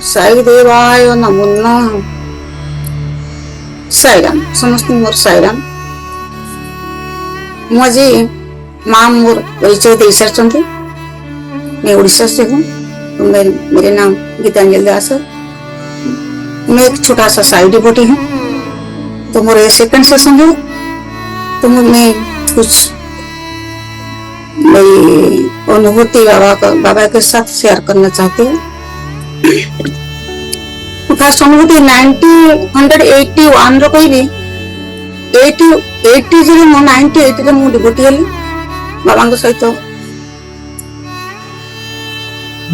साई देवाय नमो नमः। साईराम समस्त मोर साईराम। मुझे माँ मोर परिचय दे सारी। मैं उड़ीसा से हूँ। तो मेरे नाम गीतांजलि दास है। मैं एक छोटा सा साई डिवोटी हूँ। तो मोर सेकंड सेशन है। तो मैं कुछ मेरी अनुभूति बाबा के साथ शेयर करना चाहती हूँ। फर्स्ट अनुभूति 1981 कहबी 1980 मु डिवोटी हली बाबा सहित।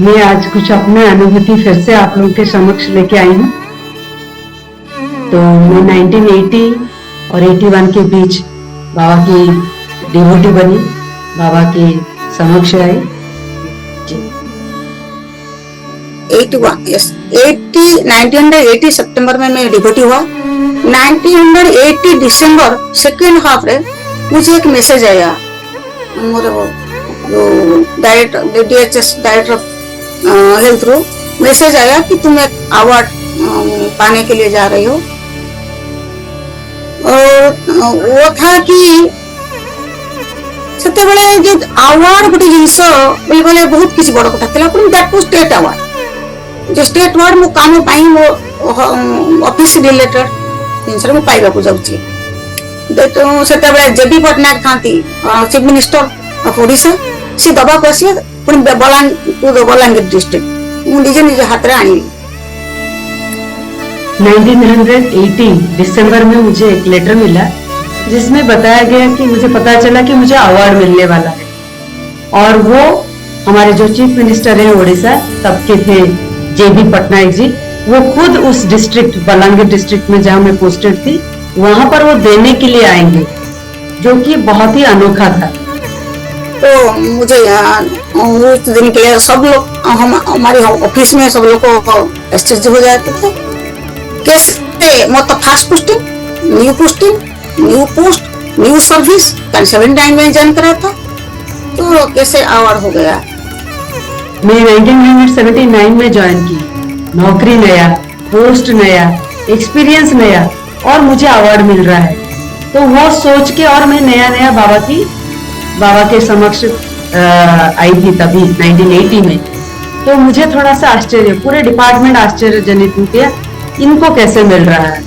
मैं आज कुछ अपने अनुभूति फिर से आप लोगों के समक्ष लेके आई हूँ। तो मैं 1980 और 81 के बीच बाबा की डिवोटी बनी, बाबा के समक्ष आई। 1980 सितंबर में मैं डिवोटी हुआ। 1980 दिसंबर सेकेंड हाफ रे मुझे एक मैसेज आया। मोर जो director DHS director of health रो मैसेज आया कि तुम एक अवार्ड पाने के लिए जा रही हो। और वो था कि सेते बेले जे अवार्ड गोटे जिंस बोले बहुत किसी बड़ कथा थिला। That was state award. जो स्टेट अवार्ड मो काम पाई मो ऑफिस रिलेटेड जिनसे मु पाइबा को जाउची। तो सेते बेले जेबी पटनायक थांती चीफ मिनिस्टर ऑफ ओडिशा से दबा को आसी पुनी बलांगीर डिस्ट्रिक्ट मु निजे हाथ रे आनी। 1980 दिसंबर में मुझे एक लेटर मिला जिसमें बताया गया कि मुझे पता चला कि मुझे अवार्ड मिलने वाला है। और वो हमारे जो चीफ मिनिस्टर हैं ओडिशा तब के थे जेबी पटनायक जी, वो खुद उस डिस्ट्रिक्ट बलांगीर डिस्ट्रिक्ट में जहां मैं पोस्टेड थी वहां पर वो देने के लिए आएंगे, जो कि बहुत ही अनोखा था। तो मुझे उस दिन के लिए सब लोग हमारे ऑफिस में सब लोग को आश्चर्य हो जाते थे। कैसे मतलब fast posting, new post, new service 79 में ज्वाइन करा था। तो कैसे अवार्ड हो गया। मैं 1979 में ज्वाइन की, नौकरी नया, पोस्ट नया, एक्सपीरियंस नया और मुझे अवार्ड मिल रहा है। तो वो सोच के और मैं नया बाबा के समक्ष आई थी तभी 1980 में। तो मुझे थोड़ा सा आश्चर्य, पूरे डिपार्टमेंट आश्चर्यजनित हो गया, इनको कैसे मिल रहा है।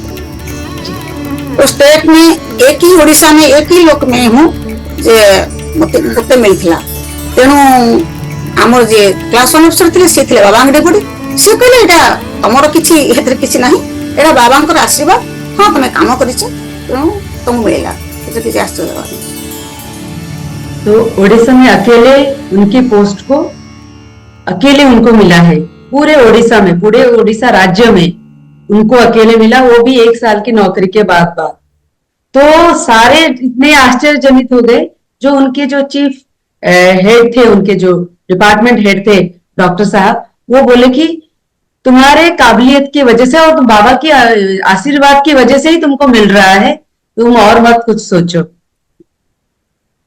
तो स्टेट में एक ही ओडिशा में एक ही लोक में हूँ जे मते मिलथिला। तेणु हमर जे क्लास वन अफसर थे से थे बाबा डिवोटी। से कहले एटा तमरो किछि हेतर किछि नाही, एटा बाबांकर आशीर्वाद। हाँ तुम काम करिछ तेणु तुम मिलेला, एटा किछि आश्चर्य बात। तो ओडिशा में अकेले उनकी पोस्ट को अकेले उनको मिला है। पूरे ओडिशा में, पूरे ओडिशा राज्य में उनको अकेले मिला, वो भी 1 साल की नौकरी के बाद। तो सारे इतने आश्चर्यजनित हो गए। जो उनके जो चीफ हेड थे, उनके जो डिपार्टमेंट हेड थे डॉक्टर साहब, वो बोले कि तुम्हारे काबिलियत की वजह से और बाबा की आशीर्वाद की वजह से ही तुमको मिल रहा है, तुम और मत कुछ सोचो।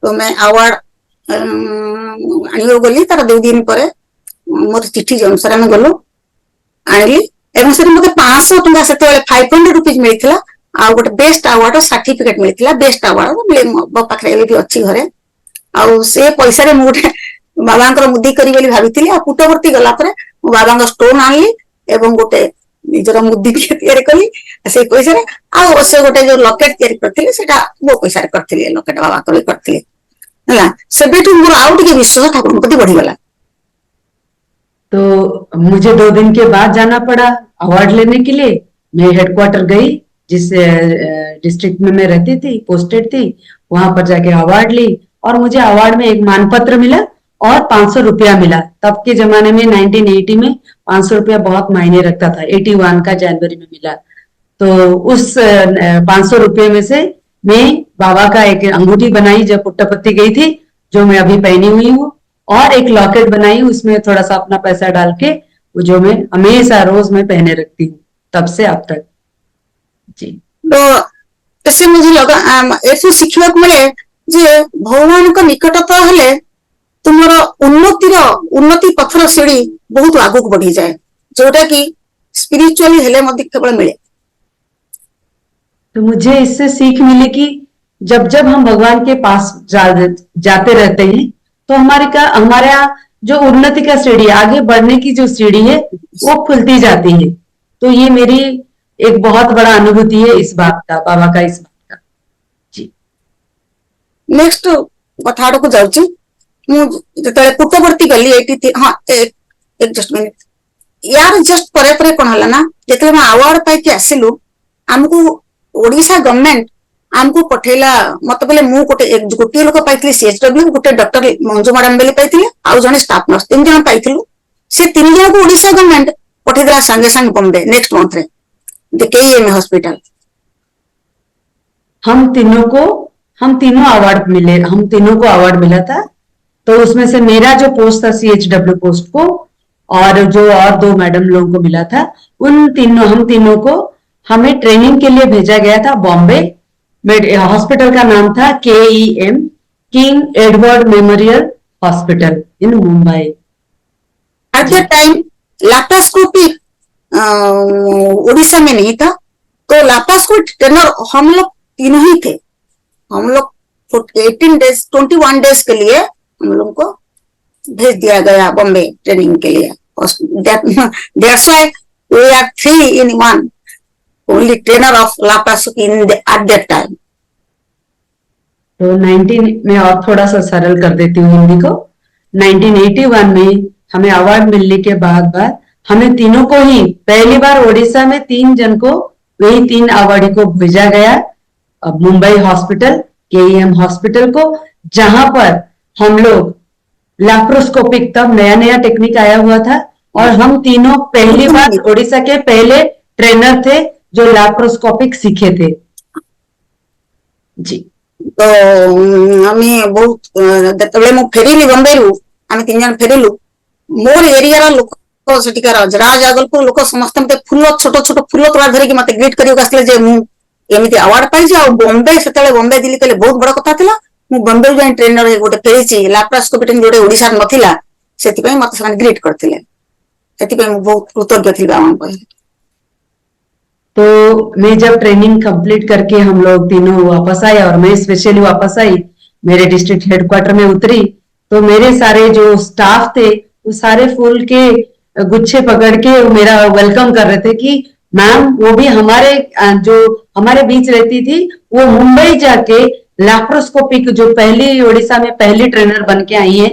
तो मैं अवार्ड आनियो गली तार 2 दिन पर मोर चिट्ठी जो अनुसार में गलो आनिली। एवं से मते 500 टका सेते 500 रुपीज मिलथिला। आ गोटे बेस्ट अवार्ड सर्टिफिकेट मिलथिला। बेस्ट अवार्ड मो पाखरे भी अछि घरे। आ से पैसा रे मोटे बाबांकर मुद्दी करी बोली भाबिथिली। आ पुटवर्ती गला पर मो बाबांकर स्टोन आनली एवं गोटे निजर मुद्दी तैयारी कली। से पैसा रे आ से गोटे जो लॉकेट तैयारी करथिली सेटा मो पैसा रे करथिली। लॉकेट बाबा कर करथिली हला। से बेटू मोर आउट के विश्वास ठाकुर प्रति बढ़ी गला। तो मुझे 2 दिन के बाद जाना पड़ा अवार्ड लेने के लिए। मैं हेडक्वार्टर गई, जिस डिस्ट्रिक्ट में मैं रहती थी, पोस्टेड थी, वहां पर जाके अवार्ड ली। और मुझे अवार्ड में एक मानपत्र मिला और 500 रुपया मिला। तब के जमाने में 1980 में 500 रुपया बहुत मायने रखता था। 81 का जनवरी में मिला। तो उस 500 रुपये में से मैं बाबा का एक अंगूठी बनाई जब पुट्टपत्ती गई थी, जो मैं अभी पहनी हुई हूँ, और एक लॉकेट बनाई, उसमें थोड़ा सा अपना पैसा डाल के, वो जो मैं हमेशा रोज में पहने रखती हूँ तब से अब तक जी। तो ऐसे मुझे लगा ऐसे शिखा मिले जे भगवान को निकटता हेले तुमर उन्नति पथर सीढ़ी बहुत आगू बढ़ी जाए, जोटा कि स्पिरिचुअली हेले मध्य केवल मिले। तो मुझे इससे सीख मिली कि जब जब हम भगवान के पास जाते रहते हैं तो हमारा जो उन्नति का सीढ़ी, आगे बढ़ने की जो सीढ़ी है वो खुलती जाती है। तो ये मेरी एक बहुत बड़ा अनुभूति है इस बात का, बाबा का इस बात का। जी नेक्स्ट कथा आड़ को जाऊँ। मुझे पुटवर्ती गली एटी हाँ एक जस्ट मिनिट यार जस्ट परे परे कौन है ना जिते अवार्ड पाई आसिलु आमको ओडिशा गवर्नमेंट आमको पठेला मत बोले मु गोटे लोक पाई सीएचडब्ल्यू गोटे डॉक्टर मंजू मैडम बेले पाई आउ जने स्टाफ नर्स 3 जन पाई से 3 जन को ओडिशा गवर्नमेंट पठेदेला संगे संगे बॉम्बे नेक्स्ट मंथ रे केईएम हॉस्पिटल। हम तीनों अवार्ड मिले, हम तीनों को अवार्ड मिला था। तो उसमें से मेरा जो पोस्ट था सीएचडब्ल्यू पोस्ट को, और जो और 2 मैडम लोगों को मिला था, हम तीनों को हमें ट्रेनिंग के लिए भेजा गया था बॉम्बे। हॉस्पिटल का नाम था KEM, king Edward memorial hospital in Mumbai. At the time laparoscopy Orissa में नहीं था, तो लैप्रोस्कोपी ट्रेनर हम लोग तीनों ही थे। हम लोग 21 डेज के लिए हम लोग को भेज दिया गया बॉम्बे ट्रेनिंग के लिए। That's why we are 3 in 1, only trainer of laparoscopy at that time। तो 19 में और थोड़ा सा सरल कर देती हूँ हिंदी को। 1981 में हमें अवार्ड मिलने के बाद हमें तीनों को ही पहली बार ओडिशा में 3 जन को, वही 3 अवार्डी को भेजा गया मुंबई हॉस्पिटल, केईएम हॉस्पिटल को, जहां पर हम लोग लैप्रोस्कोपिक, तब नया नया टेक्निक आया हुआ था, और हम तीनों पहली बार ओडिशा के पहले ट्रेनर थे जो लैप्रोस्कोपिक सीखे थे। जी तो हमें बहुत जब फेरिली बॉम्बे रु आम 3 जन फेरिलु मोर एरिया लोक सेटिकार राजगलपुर लोक समस्त मत फूल छोट छोट फूल तोड़ा धरिकी मत ग्रीट करके जे मु एमती अवार्ड पाई आ बॉम्बे से बॉम्बे दिल्ली कहले बहुत बड़ कथा थिला। मु बॉम्बे जाई ट्रेनर गोटे पेची लैप्रोस्कोपी ट्रेनिंग जोटे ओडिसा नथिला सेति पई मत से ग्रीट करथिले। सेति पई मु बहुत कृतज्ञ थी बाबा को। तो मैं जब ट्रेनिंग कंप्लीट करके हम लोग तीनों वापस आए, और मैं स्पेशली वापस आई, मेरे डिस्ट्रिक्ट हेडक्वार्टर में उतरी, तो मेरे सारे जो स्टाफ थे वो सारे फूल के गुच्छे पकड़ के मेरा वेलकम कर रहे थे कि मैम वो भी हमारे बीच रहती थी, वो मुंबई जाके लैप्रोस्कोपिक जो पहली ओडिशा में पहली ट्रेनर बन के आई है,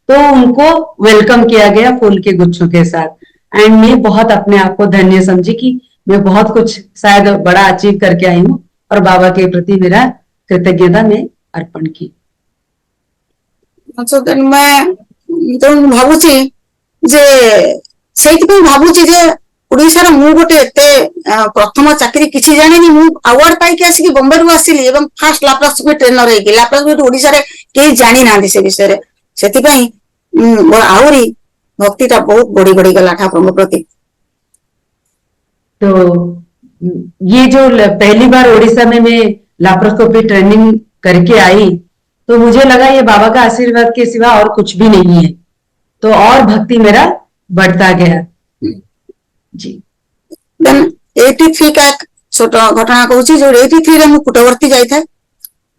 तो उनको वेलकम किया गया फूल के गुच्छों के साथ। एंड मैं बहुत अपने आप को धन्य समझी कि मैं बहुत कुछ शायद बड़ा अचीव करके आई हूँ, और बाबा के प्रति मेरा कृतज्ञता में अर्पण की। मैं भावुची जे सेइति भावुची जे ओडिशा मु गोटे एते प्रथम चाकरी किछि जानिनी मु अवार्ड पाई के आसी बॉम्बे रु आसिली एवं फर्स्ट लैप्रोस्कोपी ट्रेनर है कि लैप्रोस्कोपी ओडिशा रे के जानि नांदी से विषय रे। सेति पई मोर आउरी भक्तिटा बहुत बड़ी बड़ी गला ठाकुर प्रति। तो ये जो पहली बार ओडिशा में मैं लैप्रोस्कोपी ट्रेनिंग करके आई, तो मुझे लगा ये बाबा का आशीर्वाद के सिवा और कुछ भी नहीं है, तो और भक्ति मेरा बढ़ता गया। जी देन 83 का एक छोट घटना कहूँ जो 83 रे मु पुटवर्ती जाई था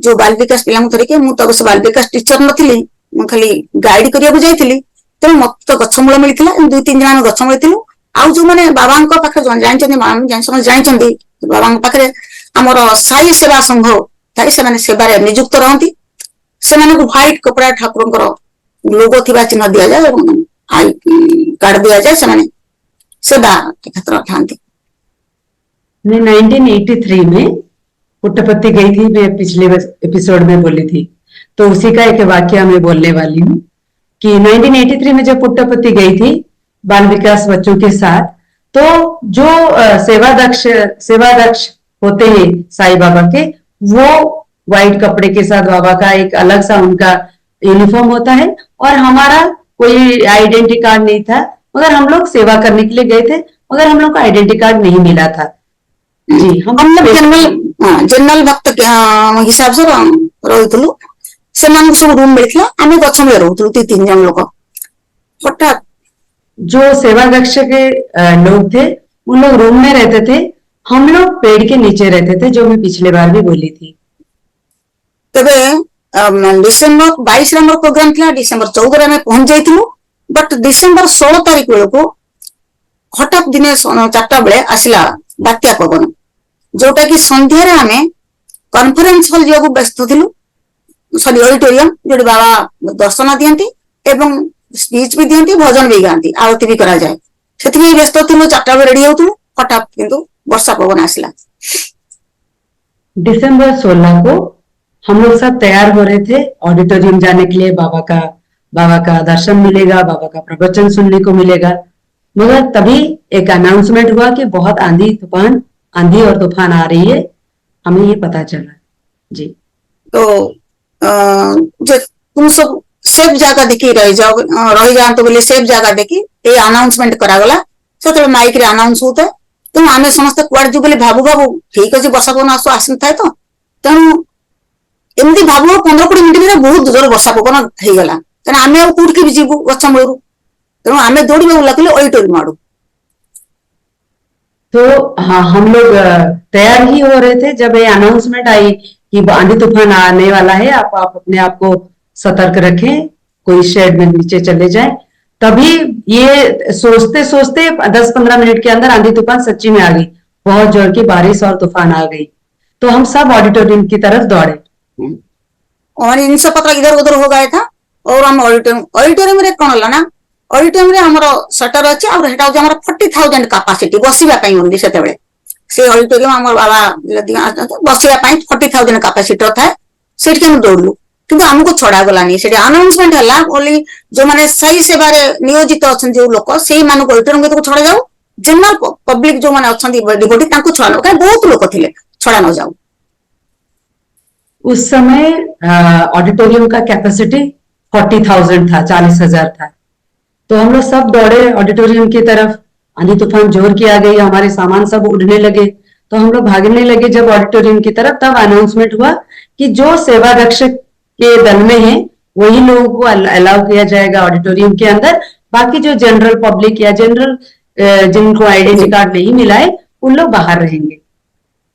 जो बाल विकास पिला धरिके मु तो बाल विकास टीचर नथिली, मु खाली गाइड करिया जाइथिली। तो मत तो गछमूल मिलथिला 2-3 जन गछ मिलथिलु। आउ जो माने बाबांक पाखरे जानचंदी माम जानसन जानचंदी बाबांक पाखरे हमर साई सेवा संघ थाई से माने सेवारे नियुक्त रहंती। से माने को व्हाइट कपड़ा ठाकुरंकर लोगो थिबा चिन्ह दिया जाय एवं आई कार्ड दिया जाय, से माने सेवा के क्षेत्र ठांती। मैं 1983 में पुट्टपत्ती गई थी, मैं पिछले एपिसोड में बोली थी, तो उसी का एक वाक्य मैं बोलने वाली हूँ कि 1983 में जब पुट्टपत्ती गई थी बाल विकास बच्चों के साथ, तो जो सेवादक्ष होते हैं साईं बाबा के, वो व्हाइट कपड़े के साथ बाबा का एक अलग सा उनका यूनिफॉर्म होता है, और हमारा कोई आइडेंटिटी कार्ड नहीं था, मगर हम लोग सेवा करने के लिए गए थे, मगर हम लोग को आइडेंटिटी कार्ड नहीं मिला था। जी हम लोग जनरल भक्त हिसाब से रही सब रूम मिलता आम गच मूल रोलु 3 जन लोग। हठात जो सेवाध्यक्ष के लोग थे उन लोग रूम में रहते थे, हम लोग पेड़ के नीचे रहते थे, जो मैं पिछले बार भी बोली थी। तेबे डिसेम्बर 22 रे हमर प्रोग्राम थिला, डिसेम्बर 14 रे हम पहुंच जाइथिलु, बट डिसेम्बर 16 तारिख बेलको हठात दिने 4टा बेले आसिला बात्या पवन, जोटा कि संध्या रे हमें कॉन्फ्रेंस हॉल जाकू व्यस्त थिलु, सॉरी ऑडिटोरियम, जोटी बाबा दर्शन दियंती एवं स्पीच भी दियंती, भजन भी गाती, आरती भी करा जाए, सेति व्यस्त थिलु। 4टा बेले रेडी होतु, हठात किंतु वर्षा पवन आसिला। दिसंबर 16 को हम लोग सब तैयार हो रहे थे ऑडिटोरियम जाने के लिए, बाबा का दर्शन मिलेगा, बाबा का प्रवचन सुनने को मिलेगा। मगर तभी एक अनाउंसमेंट हुआ कि बहुत आंधी और तूफान आ रही है, हमें ये पता चला जी। तो जे तुम सब सेफ जगह देखी रही जातो बोले सेफ जगह देखी ये अनाउंसमेंट करागला, से माइक रे अनाउंस होता है। तेणु आम समस्त कुआड़े जो बोले भाबू भाबू ठीक अच्छे वर्षा पवन आसी था, तो तेणु एमती भाबू 15-20 मिनिट में बहुत जोर वर्षा पवन हो गला, तेना आम कौटि भी जीवु गछ मूलू, तेणु आम दौड़ा लगे ऑडिटोरियम आड़ू। तो हाँ, हम लोग तैयार ही हो रहे थे जब ये अनाउंसमेंट आई कि आंधी तूफान आने वाला है, आप अपने आप को सतर्क रखें, कोई शेड में नीचे चले जाएं। तभी ये सोचते सोचते 10-15 मिनट के अंदर आंधी तूफान सच्ची में आ गई, बहुत जोर की बारिश और तूफान आ गई। तो हम सब ऑडिटोरियम की तरफ दौड़े और इनसे पत्र इधर उधर हो गया था। और हम ऑडिटोरियम रे कौन ना, ऑडिटोरियम रे हमर शटर अछि और हेटा हमर 40,000 कैपेसिटी बसिबा पई ओनली सेते बेले से ऑडिटोरियम हमर बाबा बसिबा पई 40,000 कैपेसिटी था, सेठी हम दौड़लु, किंतु हमको छड़ा गलानी। सेठी अनाउंसमेंट हला ओनली जो माने सही सेवा रे नियोजित अछन जो लोक सेही मानु ऑडिटोरियम को छड़ा जाऊ, जनरल पब्लिक जो माने अछंती डिवोटी तांको छड़ा न, बहुत लोक थिले, छड़ा न जाऊ। उस समय ऑडिटोरियम का कैपेसिटी 40,000 था, 40,000 था। तो हम लोग सब दौड़े ऑडिटोरियम की तरफ, आंधी तूफान जोर की आ गई, हमारे सामान सब उड़ने लगे, तो हम लोग भागने लगे जब ऑडिटोरियम की तरफ। तब अनाउंसमेंट हुआ कि जो सेवा रक्षक के दल में है वही लोगों को अलाउ किया जाएगा ऑडिटोरियम के अंदर, बाकी जो जनरल पब्लिक या जनरल जिनको आइडेंटिटी कार्ड नहीं मिला है उन लोग बाहर रहेंगे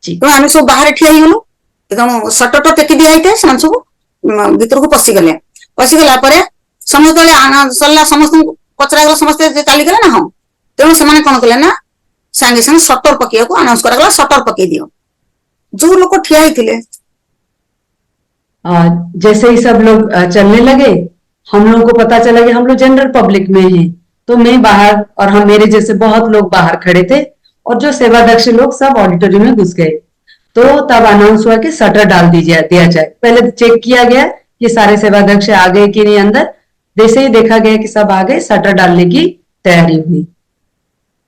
जी। तो हम सब बाहर ठिया गलु, एकदम सटर टेकी दिया है, सब भीतर को पशिगला समस्त सरला, समस्त पचरा गला, समस्ते चली गले ना। हम तेणु से कौन कले ना सांगे सांगे सटर पकड़ को अनाउंस करागला, सटर पकई दियो। जो लोग ठिया ही जैसे ही सब लोग चलने लगे, हम लोगों को पता चला कि हम लोग जनरल पब्लिक में हैं। तो मैं बाहर और हम मेरे जैसे बहुत लोग बाहर खड़े थे, और जो सेवाध्यक्ष लोग सब ऑडिटोरियम में घुस गए। तो तब अनाउंस हुआ कि शटर डाल दिया जाए। पहले चेक किया गया कि सारे सेवाध्यक्ष आ गए कि नहीं अंदर। जैसे ही देखा गया कि सब आ गए, शटर डालने की तैयारी हुई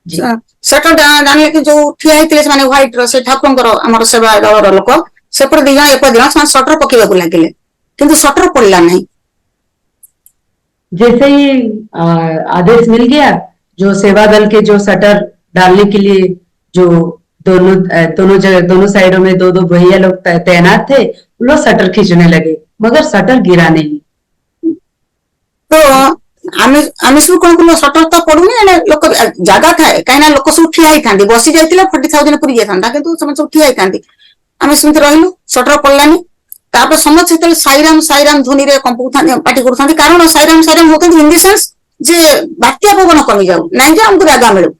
जी। शटर डालने की जो ठिया ही माने व्हाइट से ठाकुर आम सेवा दल लोक सेपटे 2 जन एपट जन शटर पकेबा लगे, किंतु शटर पड़ला नहीं। जैसे ही आदेश मिल गया, जो सेवा दल के जो शटर डालने के लिए जो दोनों साइडों में 2-2 भैया लोग तैनात थे, वो लोग शटर खींचने लगे, मगर शटर गिरा नहीं। तो आम सब कौन कल सटर तो पड़ूनी लोक जगह थाए कहीं लोक सब ठिया ही था, बसी जाइए 40,000 पूरी जाता कि सब ठिया ही था। आम सेमती रही, सटर पड़लानी। तापर समस्त से साईराम साईराम ध्वनि रे पार्टी कर, कारण साईराम साईराम होते इन द सेंस जे बात्या पवन कमी जाऊ ना, हमको जगह मिलू।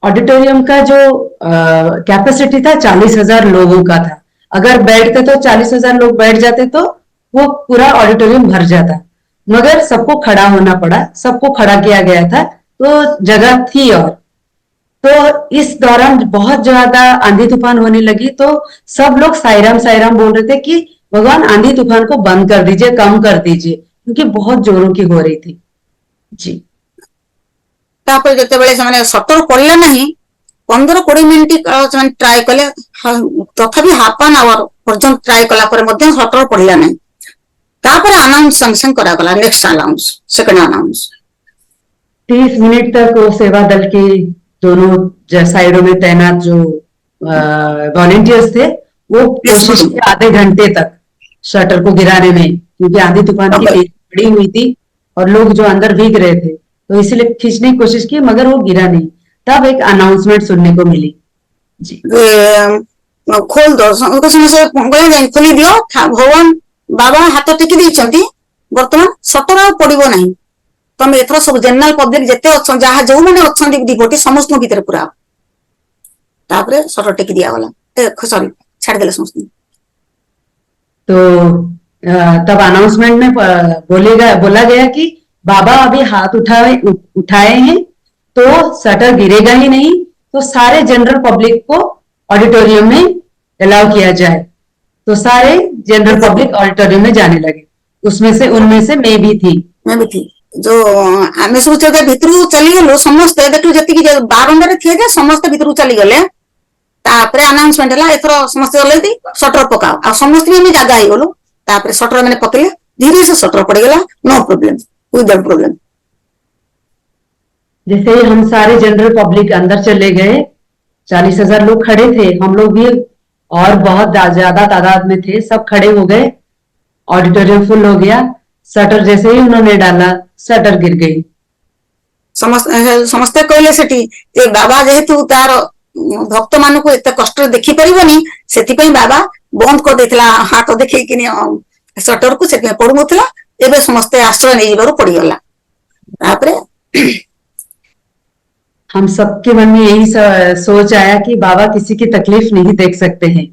ऑडिटोरियम का जो कैपेसिटी था 40,000 लोगों का था। अगर बैठते तो 40,000 लोग बैठ जाते तो वो पूरा ऑडिटोरियम भर जाता, मगर सबको खड़ा होना पड़ा, सबको खड़ा किया गया था, तो जगह थी। और तो इस दौरान बहुत ज्यादा आंधी तूफान होने लगी, तो सब लोग साईराम साईराम बोल रहे थे कि भगवान आंधी तूफान को बंद कर दीजिए, कम कर दीजिए, क्योंकि बहुत जोरों की हो रही थी जी। तापर जते बेले से सटर पड़ला नहीं, 15-20 मिनिट ट्राए कले, तथापि हाफ एन आवर पर्यंत ट्राए कला सटर पड़ला नहीं। तापर अनाउंस संग करागला, नेक्स्ट अनाउंस, सेकंड अनाउंस। 30 मिनट तक वो सेवा दल के दोनों साइडों में तैनात जो वॉलेंटियर्स थे, वो कोशिश की आधे घंटे तक शटर को गिराने में, क्योंकि आंधी तूफान की तेज पड़ी हुई थी और लोग जो अंदर भीग रहे थे, तो इसलिए खींचने की कोशिश की मगर वो गिरा नहीं। तब एक अनाउंसमेंट सुनने को मिली। जी। खोल दो ସମସ୍ତେ ଖୋଲି ଦିଅ ଭଗବାନ ବାବା ହାତ ଟେକି ଦେଇଛନ୍ତି ବର୍ତ୍ତମାନ ସଟର ଆଉ ପଡିବ ନାହିଁ ତମେ ଏଥର ସବୁ ଜେନେରାଲ ପବ୍ଲିକ ଯେତେ ଅଛନ୍ତି ଯାହା ଯୋଉମାନେ ଅଛନ୍ତି ଡିଭୋଟି ସମସ୍ତଙ୍କ ଭିତରେ ପୁରା ତାପରେ ସଟର ଟେକି ଦିଆଗଲା ସରି ଛାଡିଦେଲେ ସମସ୍ତଙ୍କୁ। तो तब अनाउंसमेंट में बोला गया कि बाबा अभी हाथ उठाए हैं तो शटर गिरेगा ही नहीं, तो सारे जनरल पब्लिक को ऑडिटोरियम में अलाउ किया जाए। तो सारे जनरल पब्लिक ऑडिटोरियम में जाने लगे। उनमें से मैं भी थी जो आमे सब भितर चलीगलु समस्ते देखु जी बारंडार थी जे समस्ते भितर चलीगले तापर अनाउंसमेंट है एथर समस्त गले सटर पकाओ आ समस्त भी जगह हो गलु तापर सटर मैंने पकड़े धीरे से सटर पड़गला नो प्रॉब्लम विदाउट प्रॉब्लम। जैसे ही हम सारे जनरल पब्लिक अंदर चले गए 40,000 लोग खड़े थे, हम लोग भी और बहुत ज्यादा तादाद में थे, सब खड़े हो गए, ऑडिटोरियम फुल हो गया। सटर जैसे ही उन्होंने डाला सटर गिर गई। समस्ते कहले सेठी जे बाबा जेहेतु तार भक्त मान को एत कष्ट देखी परिबनी सेति बाबा बंद कर देथिला हाथ देखै कि सटर को सेति पड़ु नथिला एबे समस्ते आश्रय नै जिबारो पड़ी गला। तापरे हम सबके मन में यही सोच आया कि बाबा किसी की तकलीफ नहीं देख सकते हैं,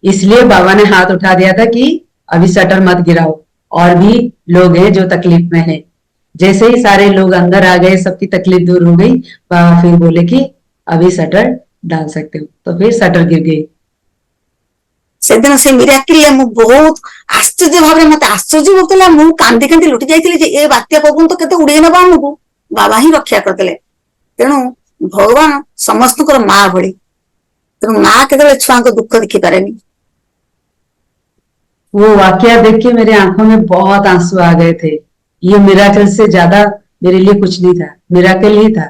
इसलिए बाबा ने हाथ उठा दिया था कि अभी शटर मत गिराओ, और भी लोग हैं जो तकलीफ में हैं। जैसे ही सारे लोग अंदर आ गए, सबकी तकलीफ दूर हो गई, बाबा फिर बोले कि अभी शटर डाल सकते हो, तो फिर शटर गिर गई। सेदिन से मिराकिल मु बहुत आश्चर्य भाव मत आश्चर्य होतला मु कांदी कांदी लुटी जाइतिले जे ए बात्या पवन तो केते उड़े नबा हमकु बाबा ही रक्षा करतले। तेणु भगवान समस्त माँ भली, तेणु माँ के छुआ को दुख देखी पारे। वो वाकया देख के मेरे आंखों में बहुत आंसू आ गए थे। ये मिराकल से ज्यादा मेरे लिए कुछ नहीं था, मिराकल ही था।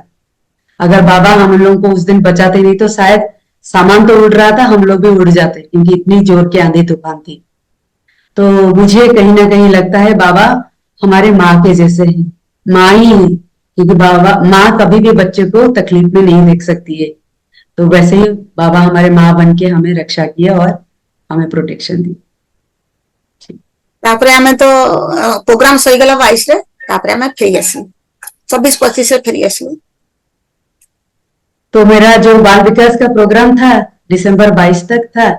अगर बाबा हम लोगों को उस दिन बचाते नहीं तो शायद सामान तो उड़ रहा था, हम लोग भी उड़ जाते, क्योंकि इतनी जोर की आंधी तूफान थी। तो मुझे कहीं ना कहीं लगता है बाबा हमारे माँ के जैसे हैं, माँ ही है, क्योंकि बाबा माँ कभी भी बच्चे को तकलीफ में नहीं देख सकती है। तो वैसे ही बाबा हमारे माँ बन के हमें रक्षा किया और हमें प्रोटेक्शन दी। तापरे हमें तो प्रोग्राम सही गला 22 रे, तापरे हमें फेरी आसी 24-25 से फेरी आसी। तो मेरा जो बाल विकास का प्रोग्राम था दिसंबर 22 तक था।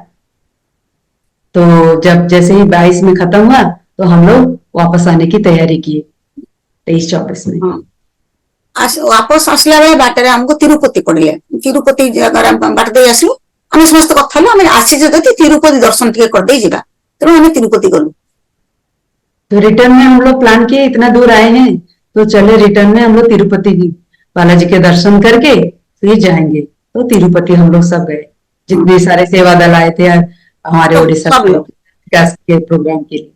तो जब जैसे ही 22 में खत्म हुआ तो हम लोग वापस आने की तैयारी की 23-24 में। वापस आसला बेले बाटे हमको तिरुपति पड़े, तिरुपति बाट दे आसलु आम समस्त कथा आम आसी जदि तिरुपति दर्शन टे कर दे जिबा, तेणु आम तिरुपति गलु। तो रिटर्न में हम लोग प्लान किए, इतना दूर आए हैं तो चले रिटर्न में हम लोग तिरुपति बालाजी के दर्शन करके फिर जाएंगे। तो तिरुपति हम लोग सब गए, जितने सारे सेवा दल आए थे हमारे ओडिशा विकास के प्रोग्राम के लिए।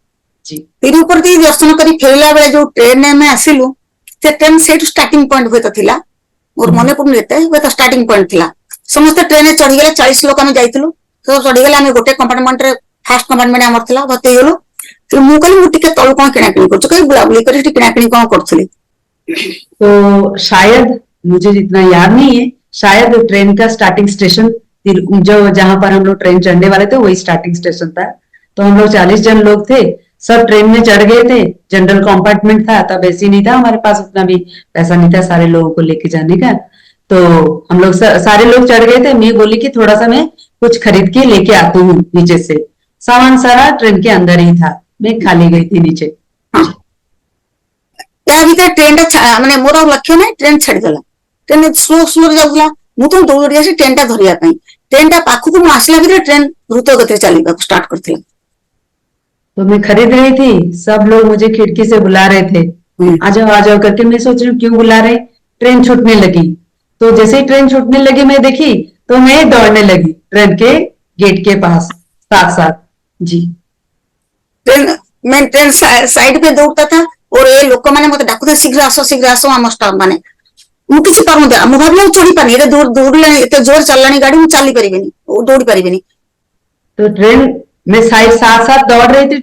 जी तिरुपति दर्शन करी फेरला बेले जो ट्रेन में आसिलु से ट्रेन से स्टार्टिंग पॉइंट हुए थिला, मोर मने पड़ुनी एते हुए तो स्टार्टिंग पॉइंट थिला। समस्त ट्रेन चढ़ी गले 40 लोक आम जाइतिलु, तो चढ़ी गले आम गोटे कंपार्टमेंट रे फर्स्ट कंपार्टमेंट हमर थिला भते गेलु। फिर मु कहली मु टिके तळ कोन किणाकिणी करछु, कई बुलाबुली करी किणाकिणी कोन करथली। तो शायद मुझे जितना याद नहीं है, शायद ट्रेन का स्टार्टिंग स्टेशन जो जहां पर हम लोग ट्रेन चढ़ने वाले थे वही स्टार्टिंग स्टेशन था। तो हम लोग 40 जन लोग थे, सब ट्रेन में चढ़ गए थे। जनरल कंपार्टमेंट था, तब ऐसी नहीं था, हमारे पास उतना भी पैसा नहीं था सारे लोगों को लेके जाने का। तो हम लोग सारे लोग चढ़ गए थे। मैं बोली कि थोड़ा सा मैं कुछ खरीद के लेके आती हूँ नीचे से। सामान सारा ट्रेन के अंदर ही था, मैं खाली गई थी नीचे। ट्रेन माने मोर लक्ष्य ना ट्रेन छाड़ीदेला, ट्रेन स्लो स्लो जाऊला, मु तो दौड़ी आसी ट्रेन टा धरिया पई। ट्रेन टा पाखु मु आसला भितर ट्रेन द्रुत गति चलीबा स्टार्ट करथिला। तो मैं खरीद रही थी, सब लोग मुझे खिड़की से बुला रहे थे, आ जाओ करके। मैं सोच रही हूँ क्यों बुला रहे, ट्रेन छूटने लगी। तो जैसे ही ट्रेन छूटने लगी मैं देखी तो मैं दौड़ने लगी ट्रेन के गेट के पास साथ साथ। जी मैं ट्रेन साइड पे दौड़ता था और ये लोक मैंने मत डाकुते शीघ्र आसो आम स्टाफ माने मु किछि पारु दे मु भाबले चढ़ी पानी एते दूर दौड़ले एते जोर चललानी गाड़ी मु चली परिबेनी दौड़ी परिबेनी। तो ट्रेन में साथ साथ दौड़ रही थी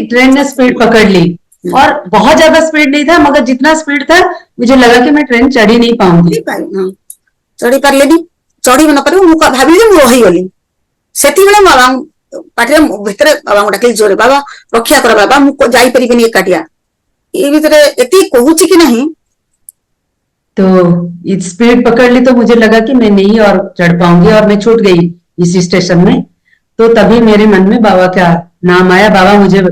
ट्रेन ने स्पीड पकड़ ली और बहुत ज्यादा स्पीड नहीं था, मगर जितना स्पीड था मुझे लगा कि मैं ट्रेन चढ़ ही नहीं पाऊंगी। चढ़ी पारिलेनी, चढ़ी न पारि मु भाबिली जे मु रहीगली। सेतिबेले बाबा पाटिरे भितरे बाबा डाकिली जोरे, बाबा रक्षा कर बाबा मु जाई परिबेनी एकाटिया। ए भितरे एति कहूची कि नहीं। तो स्पीड पकड़ ली तो मुझे लगा कि मैं नहीं और चढ़ पाऊंगी और मैं छूट गई इसी स्टेशन में। तो तभी मेरे मन में बाबा का नाम आया, बाबा मुझे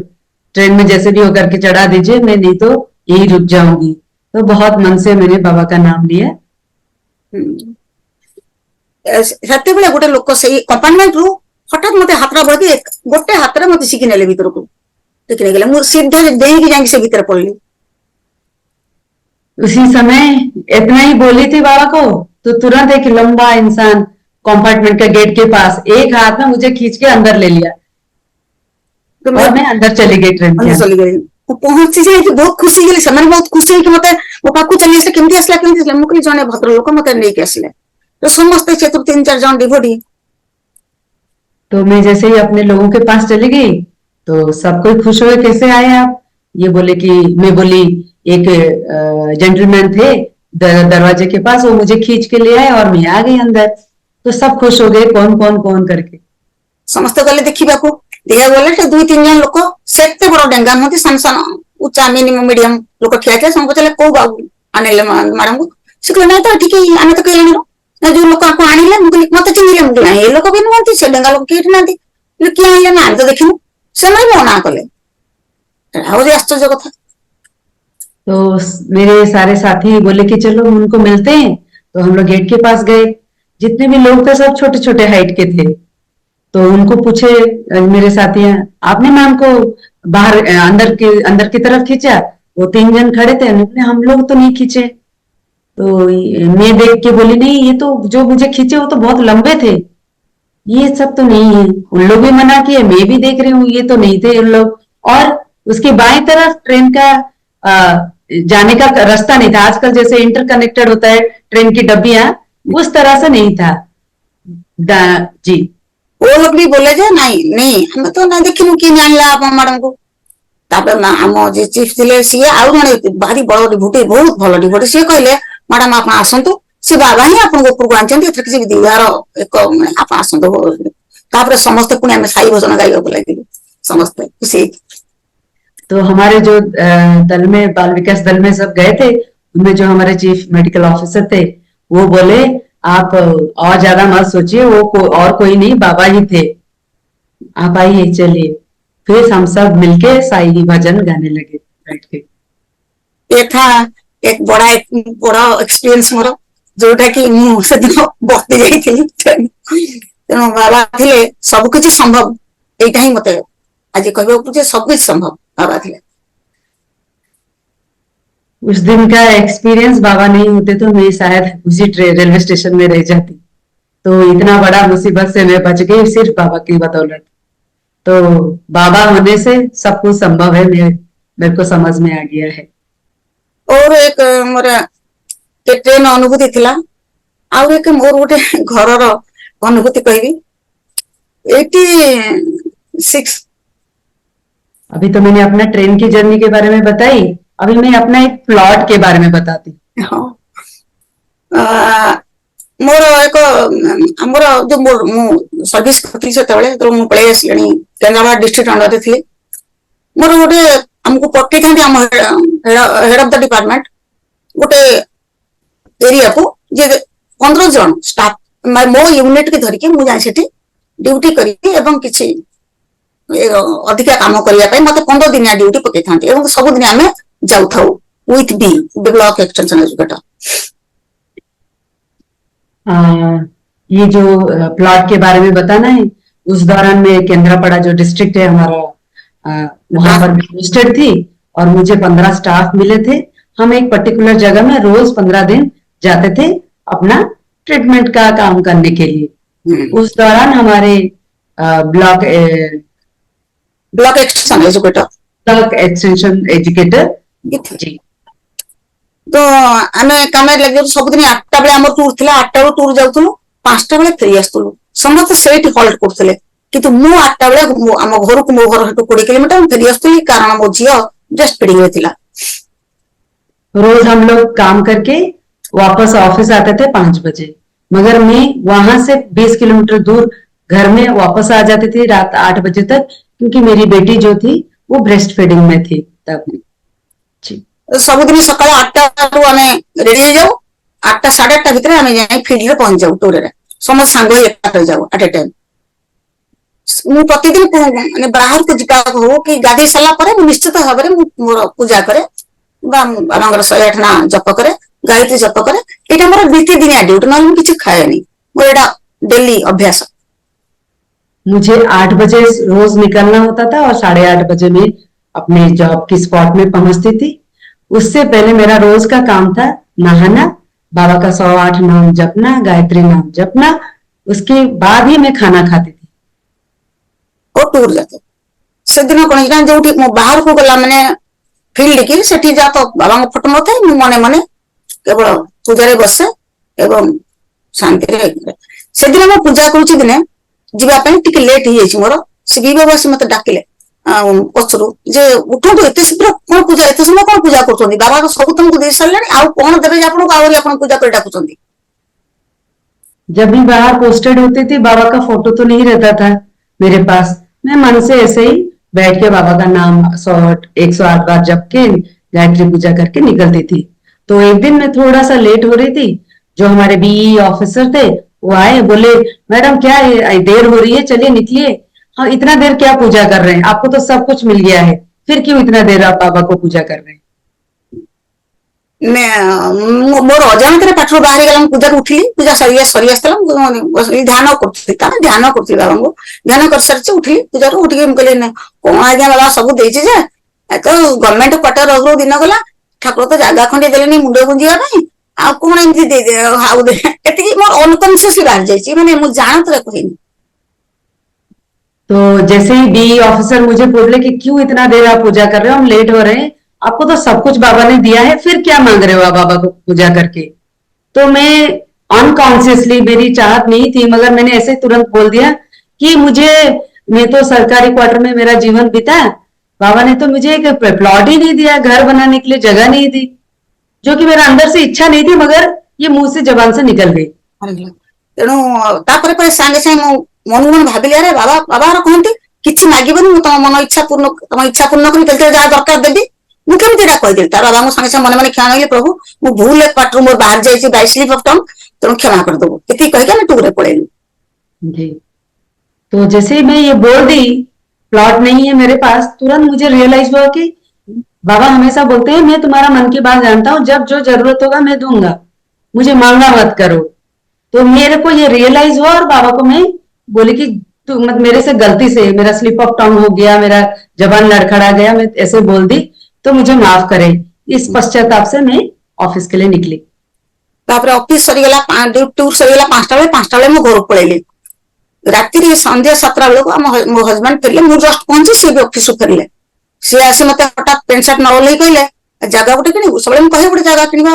ट्रेन में जैसे भी होकर के चढ़ा दीजिए, मैं नहीं तो यही रुक जाऊंगी। तो बहुत मन से मैंने बाबा का नाम लिया। ସେତେବେଳେ ଗୋଟେ ଲୋକ ସେଇ କମ୍ପାର୍ଟମେଣ୍ଟ ରୁ ହଠାତ୍ ମତେ ହାତଟା ବଢି ଗୋଟେ ହାତରେ ମତେ ଶିଖି ନେଲେ ଭିତରକୁ, ଟେକି ନେଇଗଲେ। ମୁଁ ସିଧା ଡେଇଁକି ଯାଇକି ସେ ଭିତରେ ପଡିଲି। उसी समय इतना ही बोली थी बाबा को, तो तुरंत एक लंबा इंसान कंपार्टमेंट के गेट के पास एक हाथ में मुझे खींच के अंदर ले लिया तो और मैं अंदर चली गई ट्रेन के अंदर अंदर। चली गई। ମୁଁ ପହଞ୍ଚି ଯାଇକି ବହୁତ ଖୁସି ହେଇଗଲି। ସେମାନେ ବହୁତ ଖୁସି ହେଇକି ମତେ ମୋ ପାଖକୁ ଚାଲି ଆସିଲେ, କେମିତି ଆସିଲା କେମିତି ଆସିଲା। ମୁଁ କହିଲି ଜଣେ ଭଦ୍ର ଲୋକ ମତେ ନେଇକି ଆସିଲେ। ତ ସମସ୍ତେ ସେଥିରୁ 3-4 ଜଣ ଡିଭୋଟି। तो मैं जैसे ही अपने लोगों के पास चली गई तो सब कोई खुश हुए, कैसे आए आप? ये बोले कि, मैं बोली एक जेंटलमैन थे दरवाजे के पास, वो मुझे खींच के ले आए और मैं आ गई अंदर। तो सब खुश हो गए, कौन कौन कौन करके। ସମସ୍ତେ ଗଲେ ଦେଖିବାକୁ। ଦେଖିବାକୁ ଗଲେ ସେ 2-3 ଜଣ ଲୋକ, ସେତେ ବଡ ଡେଙ୍ଗା ନୁହନ୍ତି, ସାନ ସାନ ଉଚ୍ଚା ମିଡିୟମ ଲୋକ ଠିଆ ହେଇଥିଲେ। ସମସ୍ତେ ପଚାରିଲେ କୋଉ ବାବୁ ଆଣିଲେ ମ୍ୟାଡାମକୁ। ସେ କହିଲେ ନାଇଁ ତ ଏଠିକି ଆମେ ତ କେହି ଆଣିନୁ। ଯୋଉ ଲୋକ ଆକୁ ଆଣିଲେ, ମୁଁ କହିଲି ମତେ ଚିହ୍ନିଲେ। ମୁଁ କହିଲି ଏ ଲୋକ ବି ନୁହନ୍ତି, ସେ ଡେଙ୍ଗା ଲୋକ କେହି ନାହାନ୍ତି। କିଏ ଆଣିଲେ ନା ଆମେ ତ ଦେଖିନୁ। ସେମାନେ ମୋ ନାଁ କଲେ। ଆହୁରି ଆଶ୍ଚର୍ଯ୍ୟ କଥା। तो मेरे सारे साथी बोले कि चलो उनको मिलते हैं। तो हम लोग गेट के पास गए। जितने भी लोग थे सब छोटे छोटे हाइट के थे। तो उनको पूछे मेरे साथी, आपने मैम को बाहर अंदर की तरफ खींचा? वो 3 जन खड़े थे, हम लोग तो नहीं खींचे। तो मैं देख के बोली, नहीं ये तो जो मुझे खींचे वो तो बहुत लंबे थे, ये सब तो नहीं है। उन लोग भी मना किए, मैं भी देख रही हूँ ये तो नहीं थे उन लोग। और उसके बाएं तरफ ट्रेन का जाने का रास्ता नहीं था। आजकल जैसे इंटरकनेक्टेड होता है ट्रेन की डब्बियां, उस तरह से नहीं था। जी। वो लोग भी बोले जे ନାଇଁ ନାଇଁ ଆମେ ତ ନା ଦେଖିନୁ କିଏ ଆଣିଲା ଆପଣ ମ୍ୟାଡାମକୁ। ତାପରେ ଆମ ଯେ ଚିଫ ଥିଲେ ସିଏ ଆଉ ଜଣେ ଭାରି ବଡ ଡିଭୋଟି, ବହୁତ ଭଲ ଡିଭୋଟି, ସିଏ କହିଲେ ମ୍ୟାଡାମ ଆପଣ ଆସନ୍ତୁ, ସେ ବାବା ହିଁ ଆପଣଙ୍କୁ ଉପରକୁ ଆଣିଛନ୍ତି, ଏଥିରେ କିଛି ଦ୍ୱିଧାର ଏକ ଆପଣ ଆସନ୍ତୁ। ତାପରେ ସମସ୍ତେ ପୁଣି ଆମେ ସାଇ ଭଜନ ଗାଇବାକୁ ଲାଗିଲୁ, ସମସ୍ତେ ଖୁସି ହେଇକି। तो हमारे जो दल में, बाल विकास दल में सब गए थे, उनमें जो हमारे चीफ मेडिकल ऑफिसर थे, वो बोले आप और ज्यादा मत सोचिए, वो और कोई नहीं बाबा ही थे, आप आइए चलिए। फिर हम सब मिलके साई भजन गाने लगे बैठ के। ये था एक बड़ा एक्सपीरियंस मोर, जोटा कि ମୁଁ ସେଦିନ ବସି ଯାଇଥିଲି। ତେଣୁ ବାବା ଥିଲେ ସବୁ କିଛି ସମ୍ଭବ, ଏଇଟା ହିଁ ମତେ ଆଜି କହିବାକୁ ଯେ ସବୁ କିଛି ସମ୍ଭବ बाबा थे। उस दिन का एक्सपीरियंस बाबा नहीं होते तो मैं शायद उसी रेलवे स्टेशन में रह जाती। तो इतना बड़ा मुसीबत से मैं बच गई सिर्फ बाबा की बदौलत। तो बाबा होने से सब कुछ संभव है, मेरे को समझ में आ गया है। और एक मोर ट्रेन अनुभूति थिला, आउ एक मोर गोटे घरर अनुभूति कहबी। 86 अभी तो मैंने अपना ट्रेन की जर्नी के बारे में बताई, अभी मैं अपना एक प्लॉट के बारे में बताती। मोर एक आमर जो मु सर्विस करती सेतेबेले तो मु पळे आसलेनी केंद्रापड़ा डिस्ट्रिक्ट अंडर थी। मोर गोटे हमको पट्टी था हम हेड ऑफ द डिपार्टमेंट गोटे एरिया को जे 15 जन स्टाफ मो यूनिट के धरिके मु जाय सेठी ड्यूटी करी एवं किछि अधिक काम करने मत 15 दिन ड्यूटी पकई था। सब दिन आम जाऊ with B block extension educator. ये जो प्लॉट के बारे में बताना है, उस दौरान मैं केंद्रापड़ा जो डिस्ट्रिक्ट है हमारा, वहां पर पोस्टेड थी और मुझे 15 स्टाफ मिले थे। हम एक पर्टिकुलर जगह में रोज 15 दिन जाते थे अपना ट्रीटमेंट का काम करने के लिए। उस दौरान हमारे ब्लॉक एक्सटेंशन एजुकेटर जी। तो आम कम लगे सबुदिन 8टा बेले आम टूर थी, 8टा बेले टूर जाऊँ, 5टा बेले फेरी आसलु, समस्त से हल्ट करते। किंतु मु 8टा बेले आम घर को मो घर 20 किलोमीटर फेरी आसुली, कारण मो झील ब्रेस्ट फीडिंग में थिला। रोज हम लोग काम करके वापस ऑफिस आते थे 5 बजे, मगर मैं वहां से 20 किलोमीटर दूर घर में वापस आ जाती थी रात 8 बजे तक, क्योंकि मेरी बेटी जो थी वो ब्रेस्ट फीडिंग में थी तब। जी। सबुदिन सकाळ 8टारू आमे रेडी हो जाऊ, 8टा 8:30 भितर आमे जाई फील्ड रे पहुंच जाऊ टूर रे, समस्त सांग होई एकाठे जाऊ एट ए टाइम। ମୁଁ ପ୍ରତିଦିନ ମାନେ ବାହାରକୁ ଯିବା ହଉ କି ଗାଧେଇ ସାରିଲା ପରେ ମୁଁ ନିଶ୍ଚିତ ଭାବରେ ମୁଁ ମୋର ପୂଜା କରେ ବା ବାବାଙ୍କର 108 ନାଁ ଜପ କରେ, ଗାୟତ୍ରୀ ଜପ କରେ। ଏଇଟା ମୋର ନିତିଦିନିଆ ଡ୍ୟୁଟି, ନହେଲେ ମୁଁ କିଛି ଖାଏନି, ମୋର ଏଇଟା ଡେଲି ଅଭ୍ୟାସ। मुझे 8 बजे रोज निकलना होता था और 8:30 बजे में अपने जॉब की स्पॉट में पहुंचती थी। उससे पहले मेरा रोज का काम था नहाना, बाबा का 108 नाम जपना, गायत्री नाम जपना, उसके बाद ही मैं खाना खाती थी। ଓ ଟୁର ଯାତେ ସେଦିନ କଣ ହେଇଥିଲା, ଯୋଉଠି ମୁଁ ବାହାରକୁ ଗଲା ମାନେ ଫିଲ୍ଡ କି ସେଠି ଯା ତ ବାବାଙ୍କ ଫଟୋ ନଥାଏ, ମୁଁ ମନେ ମନେ କେବଳ ପୂଜାରେ ବସେ ଏବଂ ଶାନ୍ତିରେ। ସେଦିନ ମୁଁ ପୂଜା କରୁଛି ଦିନେ ଯିବା ପାଇଁ ଟିକେ ଲେଟ୍ ହେଇଯାଇଛି ମୋର, ସେ ବିବାବାସୀ ମତେ ଡାକିଲେ ପଛରୁ ଯେ ଉଠନ୍ତୁ, ଏତେ ଶୀଘ୍ର କଣ ପୂଜା, ଏତେ ସମୟ କଣ ପୂଜା କରୁଛନ୍ତି, ବାବା ସବୁ ତମକୁ ଦେଇ ସାରିଲେଣି, ଆଉ କଣ ଦେବେ ଯେ ଆପଣଙ୍କୁ ଆହୁରି ଆପଣ ପୂଜା କରି ଡାକୁଛନ୍ତି। जब भी बाहर पोस्टेड होती थी बाबा का फोटो तो नहीं रहता था मेरे पास, मैं मन से ऐसे ही बैठ के बाबा का नाम 108 बार जप के गायत्री पूजा करके निकलती थी। तो एक दिन मैं थोड़ा सा लेट हो रही थी, जो हमारे बीई ऑफिसर थे वो आए, बोले मैडम क्या देर हो रही है, चलिए निकलिए। हाँ, इतना देर क्या पूजा कर रहे हैं, आपको तो सब कुछ मिल गया है, फिर क्यों इतना देर आप बाबा को पूजा कर रहे हैं। ମୋର ଅଜାଣତରେ ପାଠରୁ ବାହାରି ଗଲା, ମୁଁ ପୂଜାକୁ ଉଠିଲି, ପୂଜା ସରି ଆସିଥିଲା, ମୁଁ ଧ୍ୟାନ କରୁଥିଲି, ତାମାନେ ଧ୍ୟାନ କରୁଥିଲି ବାବାଙ୍କୁ, ଧ୍ୟାନ କରିସାରିଛି ଉଠିଲି ପୂଜାରୁ। ଉଠିକି ମୁଁ କହିଲି କଣ ଆଜ୍ଞା ବାବା ସବୁ ଦେଇଛି ଯେ, ତ ଗଭର୍ଣ୍ଣମେଣ୍ଟ କ୍ୱାର୍ଟର ରହୁ ଦିନ ଗଲା, ଠାକୁର ତ ଜାଗା ଖଣ୍ଡେ ଦେଲେନି ମୁଣ୍ଡ ଗୁଞ୍ଜିବା ପାଇଁ, ଆଉ କଣ ଏମିତି ଦେଇଦେ ଆଉ ଏତିକି ମୋର ଅନକନସିୟସଲି ବାହାରି ଯାଇଛି, ମାନେ ମୁଁ ଜାଣତରେ କହିନି। तो जैसे ही बीई ऑफिसर मुझे बोले कि क्यों इतना देर आप पूजा कर रहे हो, हम लेट हो रहे हैं, आपको तो सब कुछ बाबा ने दिया है, फिर क्या मांग रहे हो आप बाबा को पूजा करके। तो मैं अनकॉन्शियसली, मेरी चाहत नहीं थी मगर मैंने ऐसे तुरंत बोल दिया कि मैं तो सरकारी क्वार्टर में मेरा जीवन बीता, बाबा ने तो मुझे एक प्लॉट ही नहीं दिया, घर बनाने के लिए जगह नहीं दी, जो कि मेरा अंदर से इच्छा नहीं थी मगर ये मुंह से जबान से निकल गई। ତେଣୁ ତାପରେ ପରେ ସାଙ୍ଗେ ସାଙ୍ଗେ ମୁଁ ମନକୁ ମନ ଭାବିଲି, ଆରେ ବାବା ବାବାର କହନ୍ତି କିଛି ମାଗିବନି, ମୁଁ ତମ ମନ ଇଚ୍ଛା ତମ ଇଚ୍ଛା ପୂର୍ଣ୍ଣ କରି ଯେତେବେଳେ ଯାହା ଦରକାର ଦେବି, ମୁଁ କେମିତି ଏଟା କହିଦେଲି। ତାର ବାବାଙ୍କୁ ସାଙ୍ଗେ ସାଙ୍ଗେ ମନେ ମନେ କ୍ଷମା ମାଗିଲି, ପ୍ରଭୁ ମୁଁ ଭୁଲ କ୍ୱାର୍ଟର ମୋର ବାହାରି ଯାଇଛି ବାଇ ସ୍ଲିପ ଅଫ ଟଙ୍ଗ, ତେଣୁ କ୍ଷମା କରିଦେବୁ, ଏତିକି କହିକି ଆମେ ଟୁରରେ ପଳେଇଲୁ। जी। तो जैसे ही मैं ये बोल दी प्लॉट नहीं है मेरे पास, तुरंत मुझे रियलाइज हुआ कि बाबा हमेशा बोलते हैं मैं तुम्हारा मन की बात जानता हूँ, जब जो जरूरत होगा मैं दूंगा, मुझे मांगा मत करो। तो मेरे को ये रियलाइज हुआ और बाबा को मैं बोली कि तू मत, मेरे से गलती से मेरा स्लिप ऑफ टंग हो गया, मेरा जबान लड़खड़ा गया, मैं ऐसे बोल दी, तो मुझे माफ करे। इस पश्चाताप से मैं ऑफिस के लिए निकली। ତାପରେ ଅଫିସ ସରିଗଲା, ଟୁର ସରିଗଲା 5ଟା ବେଳେ, 5ଟା ବେଳେ ମୁଁ ଘରକୁ ପଳେଇଲି। ରାତିରେ ସନ୍ଧ୍ୟା 7ଟା ବେଳକୁ ମୋ ହଜବେଣ୍ଡ ଫେରିଲେ, ମୁଁ ଜଷ୍ଟ ପହଞ୍ଚି ସିଏ ବି ଅଫିସରୁ ଫେରିଲେ। ସିଏ ଆସି ମତେ ହଠାତ୍ ପ୍ୟାଣ୍ଟ ସାର୍ଟ ନ ଓହ୍ଲେଇ କହିଲେ ଜାଗା ଗୋଟେ କିଣିବୁ, ସବୁବେଳେ ମୁଁ କହେ ଗୋଟେ ଜାଗା କିଣିବା,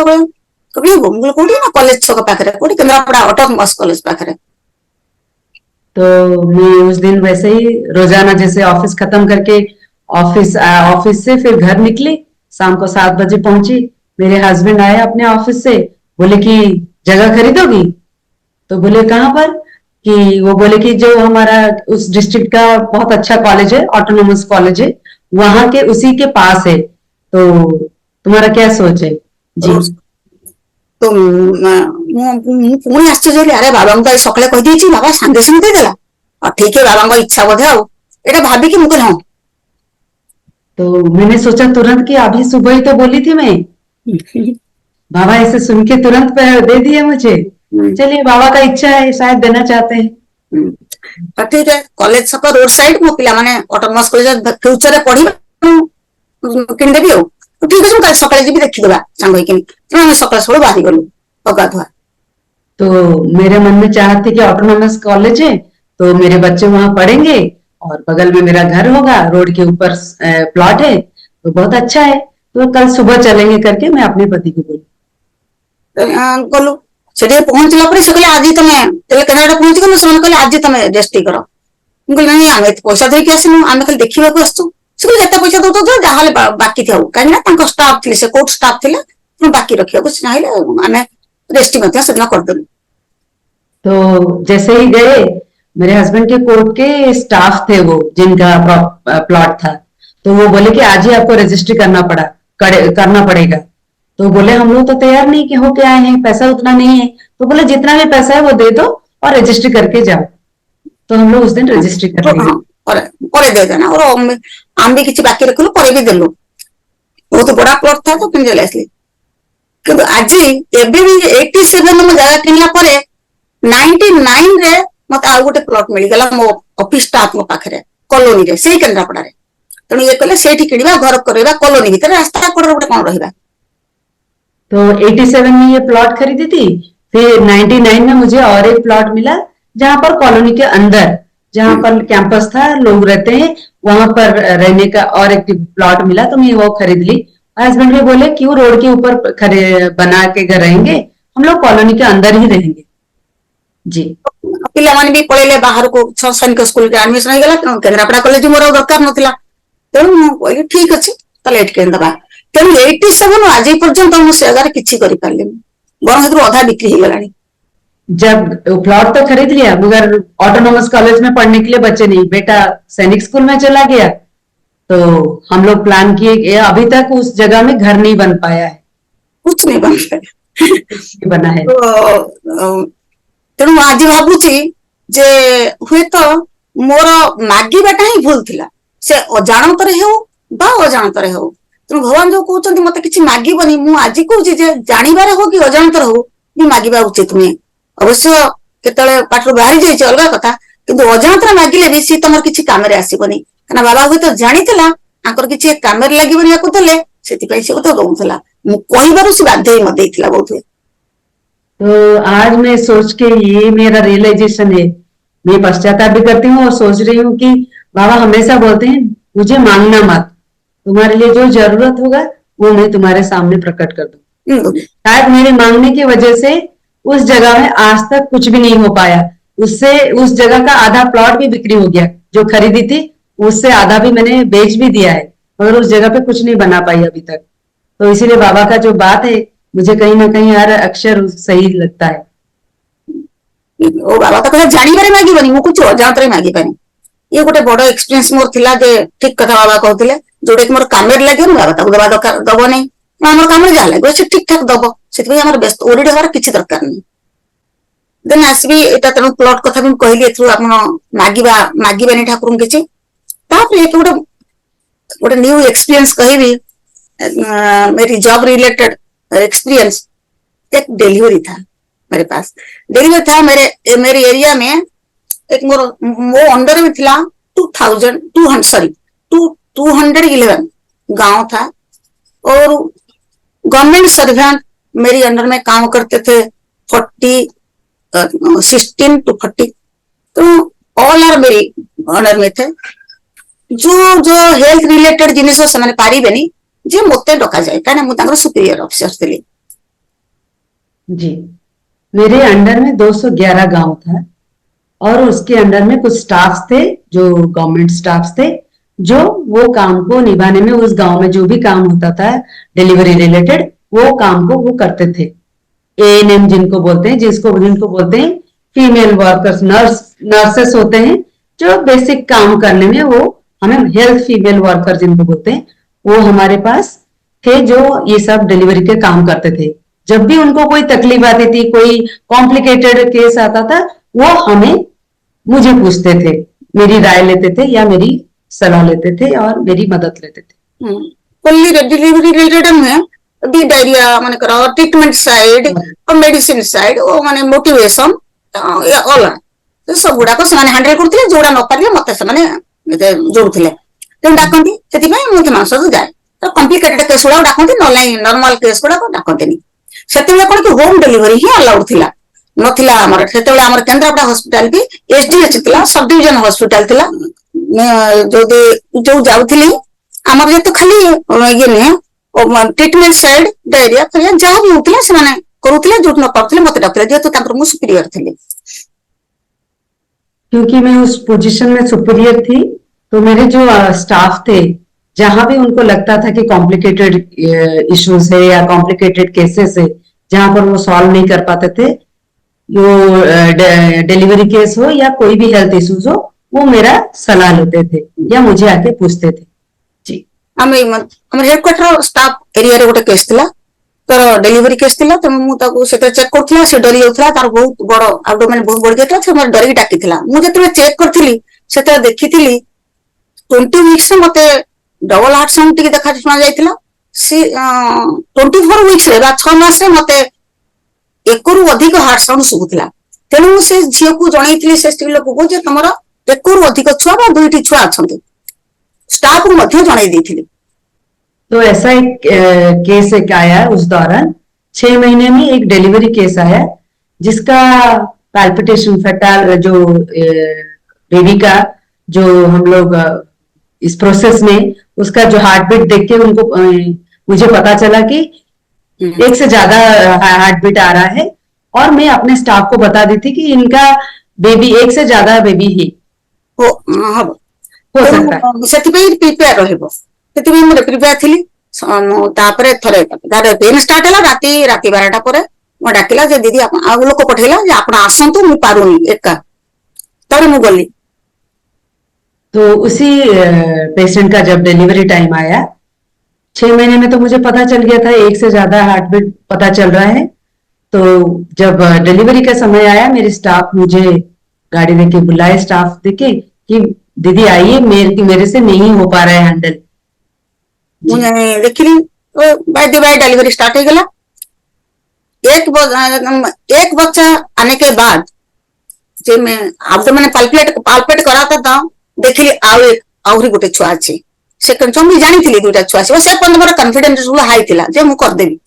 କିଣିବୁ, ମୁଁ କୋଉଠି ନା କଲେଜ ଛକ ପାଖରେ, କୋଉଠି କେନ୍ଦ୍ରାପଡା ଅଟୋନମସ କଲେଜ ପାଖରେ। तो मैं उस दिन वैसे ही रोजाना जैसे ऑफिस खत्म करके ऑफिस से फिर घर निकली, शाम को 7 बजे पहुंची। मेरे हस्बैंड आए अपने ऑफिस से, बोले कि जगह खरीदोगी, तो बोले कहाँ पर, कि वो बोले कि जो हमारा उस डिस्ट्रिक्ट का बहुत अच्छा कॉलेज है, ऑटोनोमस कॉलेज है, वहां के उसी के पास है, तो तुम्हारा क्या सोच है। जी। ତ ମୁଁ ପୁଣି ଆଶ୍ଚର୍ଯ୍ୟ ହେଲି, ଆରେ ବାବାଙ୍କୁ ତ ଆଜି ସକାଳେ କହିଦେଇଛି, ବାବା ସାଙ୍ଗେ ସାଙ୍ଗେ ଦେଇଦେଲା, ଆଉ ଠିକ ବାବାଙ୍କ ଇଚ୍ଛା ବୋଧେ, ଆଉ ଏଇଟା ଭାବିକି ମୁଁ କହିଲି ହଁ। तो मैंने सोचा तुरंत कि अभी सुबह ही तो बोली थी मैं, बाबा ऐसे सुन के तुरंत दे दिए मुझे। चलिए बाबा का इच्छा है, शायद देना चाहते हैं। तो ठीक है, कॉलेज छक रोड साइड मो पिला माने ऑटोनोमस कॉलेज फ्यूचर रे पढी किनदेबी हो, तो ठीक है, कल सकाळे जीबी देखिदेबा सांग होई किनी, हम सकाळ सकाळ बाहरी गलु पगाधुआ। तो मेरे मन में चाहत थी कि ऑटोनोमस कॉलेज है तो मेरे बच्चे वहां पढ़ेंगे और बगल में मेरा घर होगा, रोड के ऊपर प्लॉट है, तो बहुत अच्छा है, तो कल सुबह चलेंगे करके मैं अपने पति को बोली। गलु सेठे पहुंचला पर से कहले आज तमे तेले कनाडा पहुंच गलो, से कहले आज तमे रेस्ट करो। ମୁଁ କହିଲି ନାଇଁ ଆମେ ଏତେ ପଇସା ଦେଇକି ଆସିନୁ, ଆମେ ଖାଲି ଦେଖିବାକୁ ଆସିଛୁ, से जिते पैसा दौर जहाँ बाकी थे कहीं स्टाफ थे से कोर्ट स्टाफ थे बाकी रखा चाहिए आम रेस्ट करदेलु। तो जैसे ही गए, मेरे हस्बैंड के कोर्ट के स्टाफ थे वो जिनका प्लॉट था, तो वो बोले कि आज ही आपको रजिस्ट्री करना पड़ेगा। तो बोले हम लोग तो तैयार नहीं कि हो के आए हैं, पैसा उतना नहीं है। तो बोले जितना भी पैसा है वो दे दो और रजिस्ट्री करके जाओ। तो हम लोग उस दिन रजिस्ट्री कर तो दिए। हाँ पर दे देना और आम भी किसी बाकी रखलु पर भी देलु बहुत बड़ा प्लॉट था तो किन चले किंतु आज एबे भी 87 में जगह किनला परे 99 रे मत आ गोटे प्लॉट मिल गला मो ऑफिस स्टाफ मो पाखरे कॉलोनी रे सेही केंद्रापड़ा रे तणु ये कहले सेठी किनिबा घर करबा कॉलोनी भीतर रास्ता कोड गोटे कोन रहिबा। तो 87 में ये प्लॉट खरीदी थी, फिर 99 में मुझे और एक प्लॉट मिला जहां पर कॉलोनी के अंदर, जहां पर कैंपस था, लोग रहते हैं, वहां पर रहने का और एक प्लॉट मिला, तो मैं वो खरीद ली। हस्बैंड भी बोले क्यों रोड के ऊपर बना के घर रहेंगे, हम लोग कॉलोनी के अंदर ही रहेंगे। जी पिला माने भी पळेले बाहर को सैनिक स्कूल के एडमिशन हो गला केंद्रापड़ा कॉलेज मोर दरकार नथिला तेणु ठीक अच्छे ताले एट के दबा तेणु 87 आज पर्यंत हम से अगर किछि करि पारले बर हेतु आधा बिक्री हो गलानी। जब प्लॉट तो खरीद लिया मगर ऑटोनोमस कॉलेज में पढ़ने के लिए बच्चे नहीं, बेटा सैनिक स्कूल में चला गया। तो हम लोग प्लान किए, अभी तक उस जगह में घर नहीं बन पाया है, कुछ नहीं बन कुछ नहीं बना है। तेणु आज भावुची जे हुए तो मोर मागिबाटा ही भूल थिला से अजाणतरे हो बा अजाणतरे हो तेणु भगवान जो कहते मत कि मागबनी मु आज कहूँ जानवर हो कि अजाणतर हो भी मागिबा उचित नुहे। अवश्य केतले पाठर बाहरी जाइए अलग कथा किंतु अजाणतर मागिले भी सी तुम किसी काम आसबनी कहना बाबा हुए तो जानी किसी काम लगे या देले से दौला मुझे से बाध्य मत देता बहुत। तो आज मैं सोच के ये मेरा रियलाइजेशन है, मैं पश्चाताप भी करती हूँ और सोच रही हूँ कि बाबा हमेशा बोलते हैं मुझे मांगना मत, तुम्हारे लिए जो जरूरत होगा वो मैं तुम्हारे सामने प्रकट कर दूं। शायद मेरे मांगने की वजह से उस जगह में आज तक कुछ भी नहीं हो पाया, उससे उस जगह का आधा प्लॉट भी बिक्री हो गया, जो खरीदी थी उससे आधा भी मैंने बेच भी दिया है, मगर उस जगह पे कुछ नहीं बना पाई अभी तक। तो इसीलिए बाबा का जो बात है मुझे कहीं ना कहीं हर अक्षर सही लगता है। ओ बाबा तो कहते जानवर मागबनी मु कुछ अजाणतर मागिबानी ये गोटे बड़ एक्सपीरियंस मोर थिला जे ठीक कथा बाबा कहते जोटा कि मोर काम लगे बाबा ताको दबा दरकार दब नहीं आम काम जहाँ लगे से ठीक ठाक दब से व्यस्त ओरिड हमार किसी दरकार नहीं। देन आसबी एटा तेणु प्लॉट कथा भी कहली एथु आप मागिबानी ठाकुर किसी गोटे गोटे न्यू एक्सपीरियंस कहबी मेरी जॉब रिलेटेड एक्सपीरियंस। एक डिलीवरी था मेरे पास, डिलीवरी था मेरे एरिया में एक मो अंडर में थिला 211 गांव था और गवर्नमेंट सर्वेंट मेरी अंडर में काम करते थे 16 to 40 तो ऑल आर मेरी अंडर में थे। जो हेल्थ रिलेटेड जिनिस से पारिबेनी जे मते डका जाए कहीं मुझे सुपीरियर ऑफिसर थी। जी मेरे अंडर में 211 गांव था और उसके अंडर में कुछ स्टाफ थे जो गवर्नमेंट स्टाफ थे, जो वो काम को निभाने में उस गांव में जो भी काम होता था डिलीवरी रिलेटेड वो काम को वो करते थे। एएनएम जिनको बोलते हैं, जिनको बोलते हैं फीमेल वर्कर्स, नर्सेस होते हैं जो बेसिक काम करने में वो हमें हेल्थ फीमेल वर्कर जिनको बोलते हैं वो हमारे पास थे, जो ये सब डिलीवरी के काम करते थे। जब भी उनको कोई तकलीफ आती थी, कोई कॉम्प्लिकेटेड केस आता था, वो मुझे पूछते थे, मेरी राय लेते थे या मेरी सलाह लेते थे और मेरी मदद लेते थे। डिलीवरी रिलेटेड में दी डायरिया माने करा ट्रीटमेंट साइड और मेडिसिन साइड ओ माने मोटिवेशन ऑल तो सब गुडा को समान हैंडल करथिले, जोडा न पारिले मते समान जोडुथिले तेन डाकंती सेति भाई मुझे मानस जाए तो कॉम्प्लिकेटेड केस गुडा डाकंती न नॉर्मल केस गुडा को डाकंतीनी। सेतेले कोन कि होम डिलीवरी ही अलाउड थिला नथिला हमर सेतेले हमर केंद्रापड़ा हॉस्पिटल भी एसडीएच थिला, सब डिवीजन हॉस्पिटल थिला। जो जाउथिली हमर जे तो खाली ये ने ट्रीटमेंट साइड डायरिया फरिया जहां भी होथिला से माने करूथिले, जोट न पाउथिले मते डाक्टर जे तो तांकर मु सुपीरियर थिले। क्योंकि मैं उस पोजीशन में सुपीरियर थी तो मेरे जो स्टाफ थे जहां भी उनको लगता था कि कॉम्प्लिकेटेड इश्यूज है या कॉम्प्लिकेटेड केसेस है जहां पर वो सॉल्व नहीं कर पाते थे, वो डिलीवरी केस हो या कोई भी हेल्थ इश्यूज हो, वो मेरा सलाह लेते थे या मुझे आके पूछते थे। जी। ଆମର ହେଡକ୍ୱାର୍ଟର ଷ୍ଟାଫ ଏରିଆରେ ଗୋଟେ କେସ୍ ଥିଲା, ତାର ଡେଲିଭରି କେସ୍ ଥିଲା। ତ ମୁଁ ତାକୁ ସେତେବେଳେ ଚେକ୍ କରୁଥିଲା, ସେ ଡରି ଯାଉଥିଲା, ତାର ବହୁତ ବଡ ଆବଡୋମେନ ବହୁତ ବଢି ଯାଇଥିଲା, ସେ ମୋତେ ଡରିକି ଡାକିଥିଲା। ମୁଁ ଯେତେବେଳେ ଚେକ୍ କରିଥିଲି ସେତେବେଳେ ଦେଖିଥିଲି 20 ୱିକ୍ସରେ ମତେ ଡବଲ ହାର୍ଟ ସାଉଣ୍ଡ ଟିକେ ଦେଖା ଶୁଣା ଯାଇଥିଲା। 24 ୱିକ୍ସରେ ବା 6 ମାସରେ ମତେ 1ରୁ ଅଧିକ ହାର୍ଟ ସାଉଣ୍ଡ ଶୁଭୁଥିଲା। ତେଣୁ ମୁଁ ସେ ଝିଅକୁ ଜଣେଇଥିଲି, ସେ ସ୍ତ୍ରୀ ଲୋକକୁ, ଯେ ତମର 1ରୁ ଅଧିକ ଛୁଆ ବା 2ଟି ଛୁଆ ଅଛନ୍ତି। स्टाफ को मध्य जणाई देती। तो ऐसा एक केस एक आया उस दौरान, 6 महीने में एक डिलीवरी केस आया जिसका पैल्पिटेशन फटाल जो बेबी का जो हम लोग इस प्रोसेस में उसका जो हार्ट बीट देख के उनको मुझे पता चला कि एक से ज्यादा हार्ट बीट आ रहा है, और मैं अपने स्टाफ को बता दी थी कि इनका बेबी एक से ज्यादा बेबी है हो सकता है। ସେଥିପାଇଁ ପ୍ରିପେୟାର ରହିବ, ସେଥିପାଇଁ ମୁଁ ପ୍ରିପେୟାର ଥିଲି। ତାପରେ ଥରେ ତାର ପେନ୍ ଷ୍ଟାର୍ଟ ହେଲା ରାତି 12ଟା ପରେ ମୁଁ ଡାକିଲା ଯେ ଦିଦି ଆଉ ଲୋକ ପଠେଇଲା ଯେ ଆପଣ ଆସନ୍ତୁ, ମୁଁ ପାରୁନି ଏକା। ତାପରେ ମୁଁ ଗଲି। तो उसी पेशेंट का जब डिलीवरी टाइम आया 6 महीने में, तो मुझे पता चल गया था एक से ज्यादा हार्ट बीट पता चल रहा है। तो जब डिलीवरी का समय आया, मेरे स्टाफ मुझे गाड़ी देके बुलाए, स्टाफ देके कि दीदी आइए, मेरे से नहीं हो पा रहा है हैंडल। देखिली by the by delivery start हो गया। एक बच्चा आने के बाद जे मैं मैंने पाल्पेट कराता था, देखिली आउरी गोटे छुआ अच्छी से मैं जानी 2टा छुआ से मोर कॉन्फिडेंस हाई थिला जे मु कर देबी।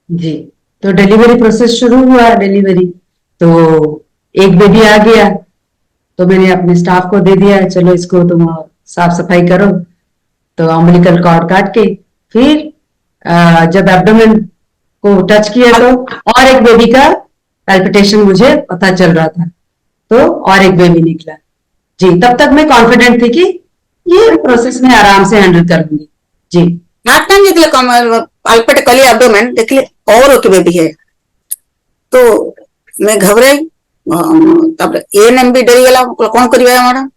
जी। तो डिलीवरी प्रोसेस शुरू हुआ, डिलीवरी तो एक बेबी आ गया, तो मैंने अपने स्टाफ को दे दिया, चलो इसको तुम साफ सफाई करो। तो अम्बिलिकल कॉर्ड काट के फिर जब एब्डोमेन को टच किया तो और एक बेबी का पैल्पिटेशन मुझे पता चल रहा था, तो और एक बेबी निकला। जी। तब तक मैं कॉन्फिडेंट थी कि ये प्रोसेस में आराम से हैंडल कर लूंगी। जी। पाल्पेट कली एब्डोमेन देखिए और एक बेबी है, तो मैं घबराई। तापर एएनएम भी डरी गला, कौन करिया मैडम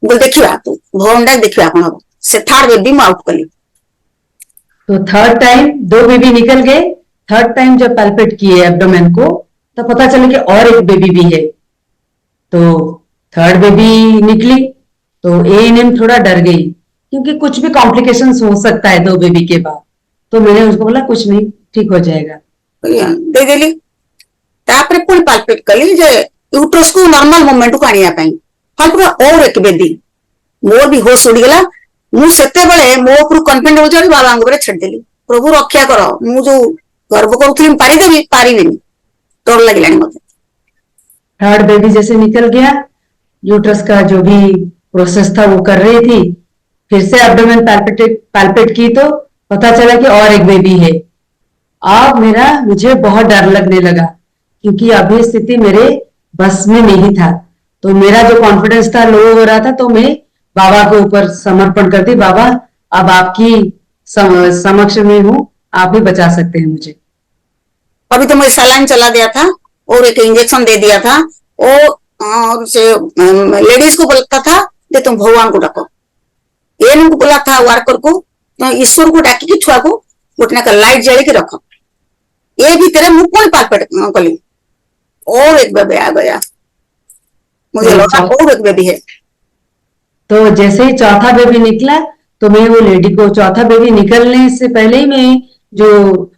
बोल देखिया तू भवनडा देखिया कौन हो से थर्ड बेबी मैं आउट कली। तो थर्ड टाइम 2 बेबी निकल गए। थर्ड टाइम जब पैल्पेट किए एब्डोमेन को, तो पता चला कि और एक बेबी भी है। तो थर्ड बेबी निकली तो एएनएम थोड़ा डर गई, क्योंकि कुछ भी कॉम्प्लिकेशंस हो सकता है 2 बेबी के बाद। तो मैंने उसको बोला कुछ नहीं, ठीक हो जाएगा, दे देली। तापर पुणी पाल्पेट कली जे यूट्रस को नॉर्मल मूवमेंट को आनिया पई। तापर और एक बेबी मोर भी होश उड़ी गला। मु सेते बेले मो ऊपर कॉन्फिडेंट हो जाई, बाबा अंगरे छड़ देली। प्रभु रक्षा करो, मु जो गर्व करूथली पारी देबी पारिबिनी, डर लागलानी मते। थर्ड बेबी जैसे निकल गया, यूट्रस का जो भी प्रोसेस था वो कर रही थी, फिर से एब्डोमेन पैल्पेट की तो पता चला कि और एक बेबी है। अब मुझे बहुत डर लगने लगा, क्योंकि अभी स्थिति मेरे बस में नहीं था। तो मेरा जो कॉन्फिडेंस था लो हो रहा था, तो मैं बाबा के ऊपर समर्पण कर दी। बाबा अब आपकी समक्ष में हूँ, आप ही बचा सकते हैं मुझे। अभी तो मुझे सलाइन चला दिया था और एक इंजेक्शन दे दिया था, और से लेडीज को बोलता था कि तुम भगवान को डाको, ये उनको बोला था वर्कर को, तो ईश्वर को डाकी कि छुआ को गोटे का लाइट जले के रखो। ये भीतर मुझे कौन पाल्पेट कली और एक बेबी आ गया, मुझे लगा और एक बेबी है। तो जैसे ही चौथा बेबी निकला, तो मैं वो लेडी को, चौथा बेबी निकलने से पहले ही मैं जो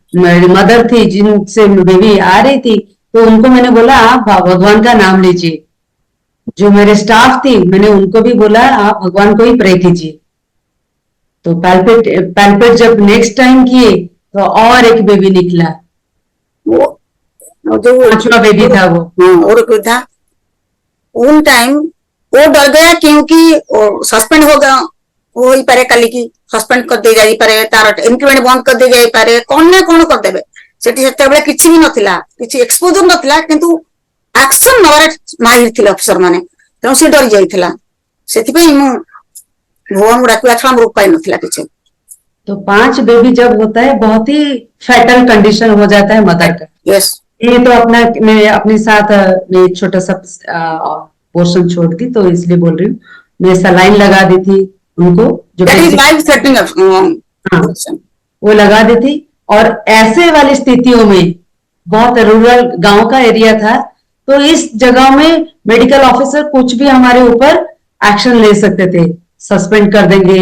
मदर थी जिनसे बेबी आ रही थी, तो उनको मैंने बोला आप भगवान का नाम लीजिए। जो मेरे स्टाफ थी मैंने उनको भी बोला आप भगवान को ही प्रे कीजिए। तो पैल्पेट जब नेक्स्ट टाइम किए तो और एक बेबी निकला, वो जो 5वां बेबी था वो। और कोई था उन टाइम वो डर गया, क्योंकि सस्पेंड हो गया हो ही पारे, काली की सस्पेंड कर दे जाई पारे, तार इंक्रीमेंट बंद कर दे जाई पारे, कौन ना कौन कर देबे। सेठी सेते बेले किछि भी नथिला, किछि एक्सपोजर नथिला, किंतु एक्शन नवारे माहिर थिला अफसर माने, तेणु से डर जाइथिला। सेति पई मु भगवान को डाकिया छड़ा मोर उपाय नथिला किछि। तो 5 बेबी जब होता है बहुत ही फैटल कंडीशन हो जाता है मदर का। यस, ये तो अपना मैं अपने साथ मैं एक छोटा सा पोर्शन छोड़ दी तो इसलिए बोल रही हूँ। मैं सलाइन लगा दी थी उनको जो that is basic, life threatening हाँ पोजीशन। वो लगा दी थी। और ऐसे वाली स्थितियों में बहुत रूरल गांव का एरिया था तो इस जगह में मेडिकल ऑफिसर कुछ भी हमारे ऊपर एक्शन ले सकते थे, सस्पेंड कर देंगे,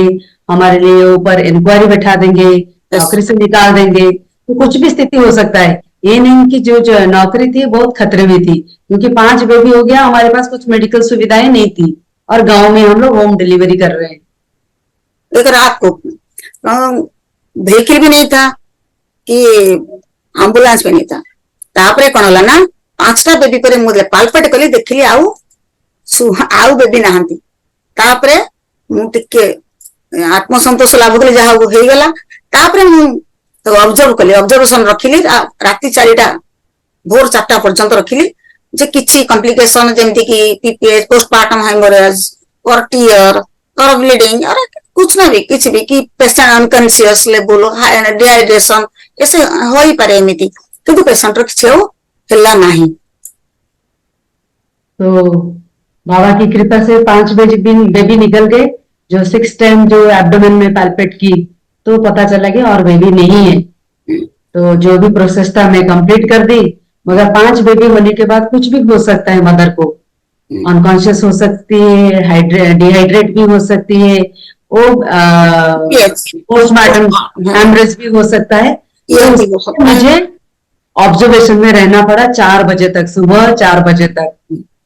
हमारे लिए ऊपर इंक्वायरी बैठा देंगे, यस, नौकरी से निकाल देंगे, तो कुछ भी स्थिति हो सकता है। ये नहीं कि जो नौकरी थी बहुत खतरे में थी क्योंकि 5 बेबी हो गया, हमारे पास कुछ मेडिकल सुविधाएं नहीं थी और गांव में हम लोग होम डिलीवरी कर रहे हैं। एक रात को व्हीकल भी नहीं था कि आंबुलांस भी नहीं था। तापरे कौन होला ना 5टा बेबी पर मुझे पालपेट कली देखली आउ बेबी नहांती। तापरे मु टिके आत्मसंतोष लाभुतले जहा हो गला। तापरे मु ऑब्जर्व कली, ऑब्जर्वेशन रखिली राति 4टा भोर 4टा पर्यंत रखिली जे किछि कॉम्प्लिकेशन जेमति कि पीपीएच, पोस्टमार्टम हेमोरेज और टीयर और ब्लीडिंग और कुछ ना भी किछि भी कि पेशेंट अनकॉन्शियस लेवल डिहाइड्रेशन ऐसे हो ही पारे एमिति किंतु पेशेंट रो किछि होला नाही। तो बाबा की कृपा से 5 बेबी निकल गए। जो 6 टाइम जो एब्डोमेन में पैल्पेट की तो पता चला कि और बेबी नहीं है। तो जो भी प्रोसेस था मैं कंप्लीट कर दी, मगर 5 बेबी होने के बाद कुछ भी हो सकता है। मदर को अनकॉन्शियस हो सकती है, डिहाइड्रेट भी हो सकती है, वो पोस्टमार्टम हेमरेज भी हो सकता है। तो मुझे ऑब्जर्वेशन में रहना पड़ा 4 बजे तक, सुबह 4 बजे तक।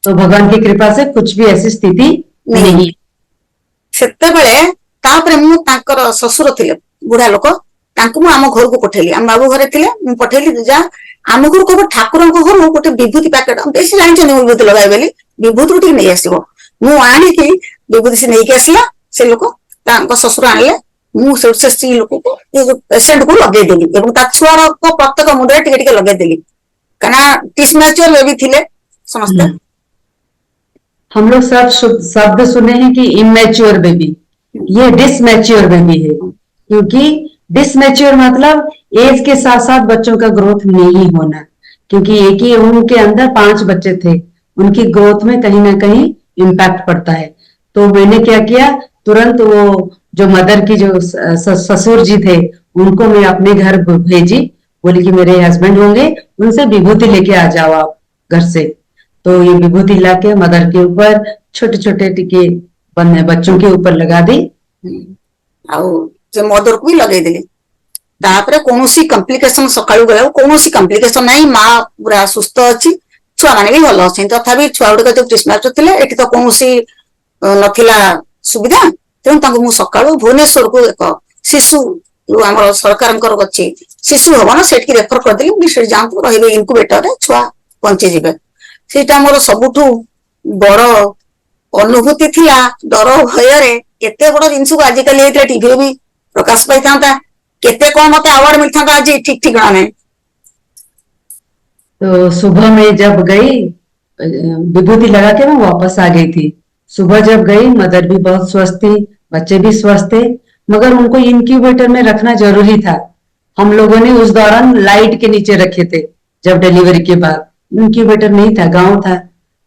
तो भगवान की कृपा से कुछ भी ऐसी स्थिति नहीं। ସେତେବେଳେ ତାପରେ ମୁଁ ତାଙ୍କର ଶ୍ୱଶୁର ଥିଲେ ବୁଢା ଲୋକ, ତାଙ୍କୁ ମୁଁ ଆମ ଘରକୁ ପଠେଇଲି। ଆମ ବାବୁ ଘରେ ଥିଲେ, ମୁଁ ପଠେଇଲି ଯା ଆମ ଘରକୁ ଠାକୁରଙ୍କ ଘରୁ ଗୋଟେ ବିଭୂତି ପ୍ୟାକେଟ, ବେଶୀ ଜାଣିଛନ୍ତି ମୁଁ ବିଭୂତି ଲଗାଏ ବୋଲି, ବିଭୂତିରୁ ଟିକେ ନେଇ ଆସିବ। ମୁଁ ଆଣିକି ବିଭୂତି ସେ ନେଇକି ଆସିଲା ସେ ଲୋକ, ତାଙ୍କ ଶ୍ୱଶୁର ଆଣିଲେ। ମୁଁ ସେ ସ୍ତ୍ରୀ ଲୋକକୁ ପେସେଣ୍ଟକୁ ଲଗେଇଦେଲି ଏବଂ ତା ଛୁଆର ପ୍ରତ୍ୟେକ ମୁଣ୍ଡରେ ଟିକେ ଟିକେ ଲଗେଇଦେଲି କାରଣ ଟିସମ୍ୟାଚୁର ବେବି ଥିଲେ ସମସ୍ତେ। हम लोग सब शब्द सुने हैं कि इमेच्योर बेबी, ये डिसमेच्योर बेबी है। क्योंकि डिसमेच्योर मतलब एज के साथ साथ बच्चों का ग्रोथ नहीं होना। क्योंकि एक ही उनके अंदर 5 बच्चे थे, उनकी ग्रोथ में कहीं ना कहीं इम्पैक्ट पड़ता है। तो मैंने क्या किया, तुरंत वो जो मदर की जो ससुर जी थे उनको मैं अपने घर भेजी, बोली कि मेरे हस्बैंड होंगे, उनसे विभूति लेके आ जाओ आप घर से। तो ये विभूति लाके मदर के ऊपर छोटे छोटे टीके बन्ने बच्चों के ऊपर लगा दी। मदर को भी लगे देली। तापरे कोनोसी कॉम्प्लिकेशन सकाळु गला कोनोसी कॉम्प्लिकेशन नाही, मां पूरा सुस्थ अछि, छुआ माने भी भलो अछि। तथापि छुआ गुडे जो क्रिसमस थिले एठी तो कोनोसी नथिला सुविधा, तेणु तांको मु सकाळु भुवनेश्वर को एक शिशु हमर सरकारंकर अछि शिशु भवन सेठी रेफर कर देली। बिशेष जांतु रहिबे इनक्यूबेटर रे छुआ पहुंचे जिबे। सेटा मोर सबुठु बड़ अनुभूति थिला। डर भयरे केते बड़ जिंस को आजिकल हेतले टीवी भी प्रकाश पाई था, केते कौन मते अवार्ड मिलता था आज ठीक ठिकाना नहीं। तो सुबह में जब गई विभूति लगा के मैं वापस आ गई थी। सुबह जब गई मदर भी बहुत स्वस्थ थी, बच्चे भी स्वस्थ थे, मगर उनको इनक्यूबेटर में रखना जरूरी था। हम लोगों ने उस दौरान लाइट के नीचे रखे थे। जब डिलीवरी के बाद इनक्यूबेटर नहीं था, गांव था,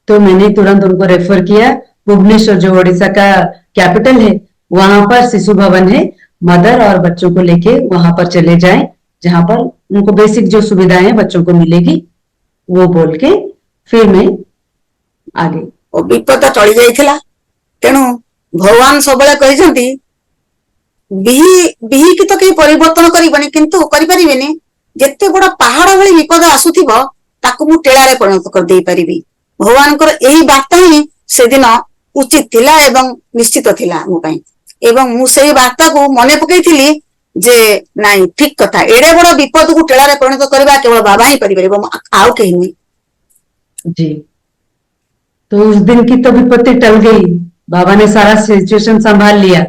तो मैंने तुरंत उनको रेफर किया भुवनेश्वर जो ओडिशा का कैपिटल है, वहां पर शिशु भवन है, मदर और बच्चों को लेके वहां पर चले जाएं, जहां पर उनको बेसिक जो सुविधाएं बच्चों को मिलेगी वो बोल के फिर मैं आ गई। विपद टली जाइथिला, तेणु भगवान सबले कहिसंती बिही की तो कहीं परिवर्तन करिबनी, किंतु करि परिबेनी। जेते बड़ पहाड़ भली विपद आसुथिबो ताकू मु टेलारे परिणत कर देई परिबी। भगवानकर एही बार्ता ही से दिन उचित थिला एवं निश्चित थिला मो पई, एवं मु सेही बार्ता को मने पकईथिली जे नाही ठीक कथा, एडे बड़ विपद को टेलारे परिणत करबा केवल बाबा ही परिबो, आउ केही नहीं। जी, तो उस दिन की तो विपत्ति टल गई, बाबा ने सारा सिचुएशन संभाल लिया।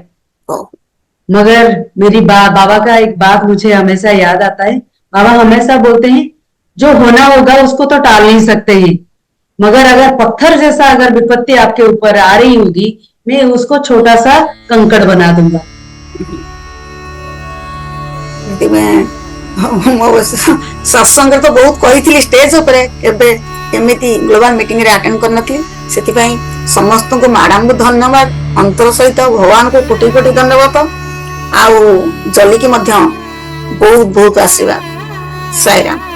मगर मेरी बाबा का एक बात मुझे हमेशा याद आता है। बाबा हमेशा बोलते हैं जो होना होगा उसको तो टाल नहीं सकते हैं, मगर अगर पत्थर जैसा अगर विपत्ति आपके ऊपर आ रही होगी, मैं उसको छोटा सा कंकड़ बना दूंगा। मो सत्संग तो बहुत कही स्टेज उपरे एमती ग्लोबल मीटिंग रे अटेंड करनथि सेति समस्त को मैडम को धन्यवाद अंतर सहित भगवान को कोटि कोटि धन्यवाद आउ जली की मध्य बहुत बहुत आशीर्वाद साईराम।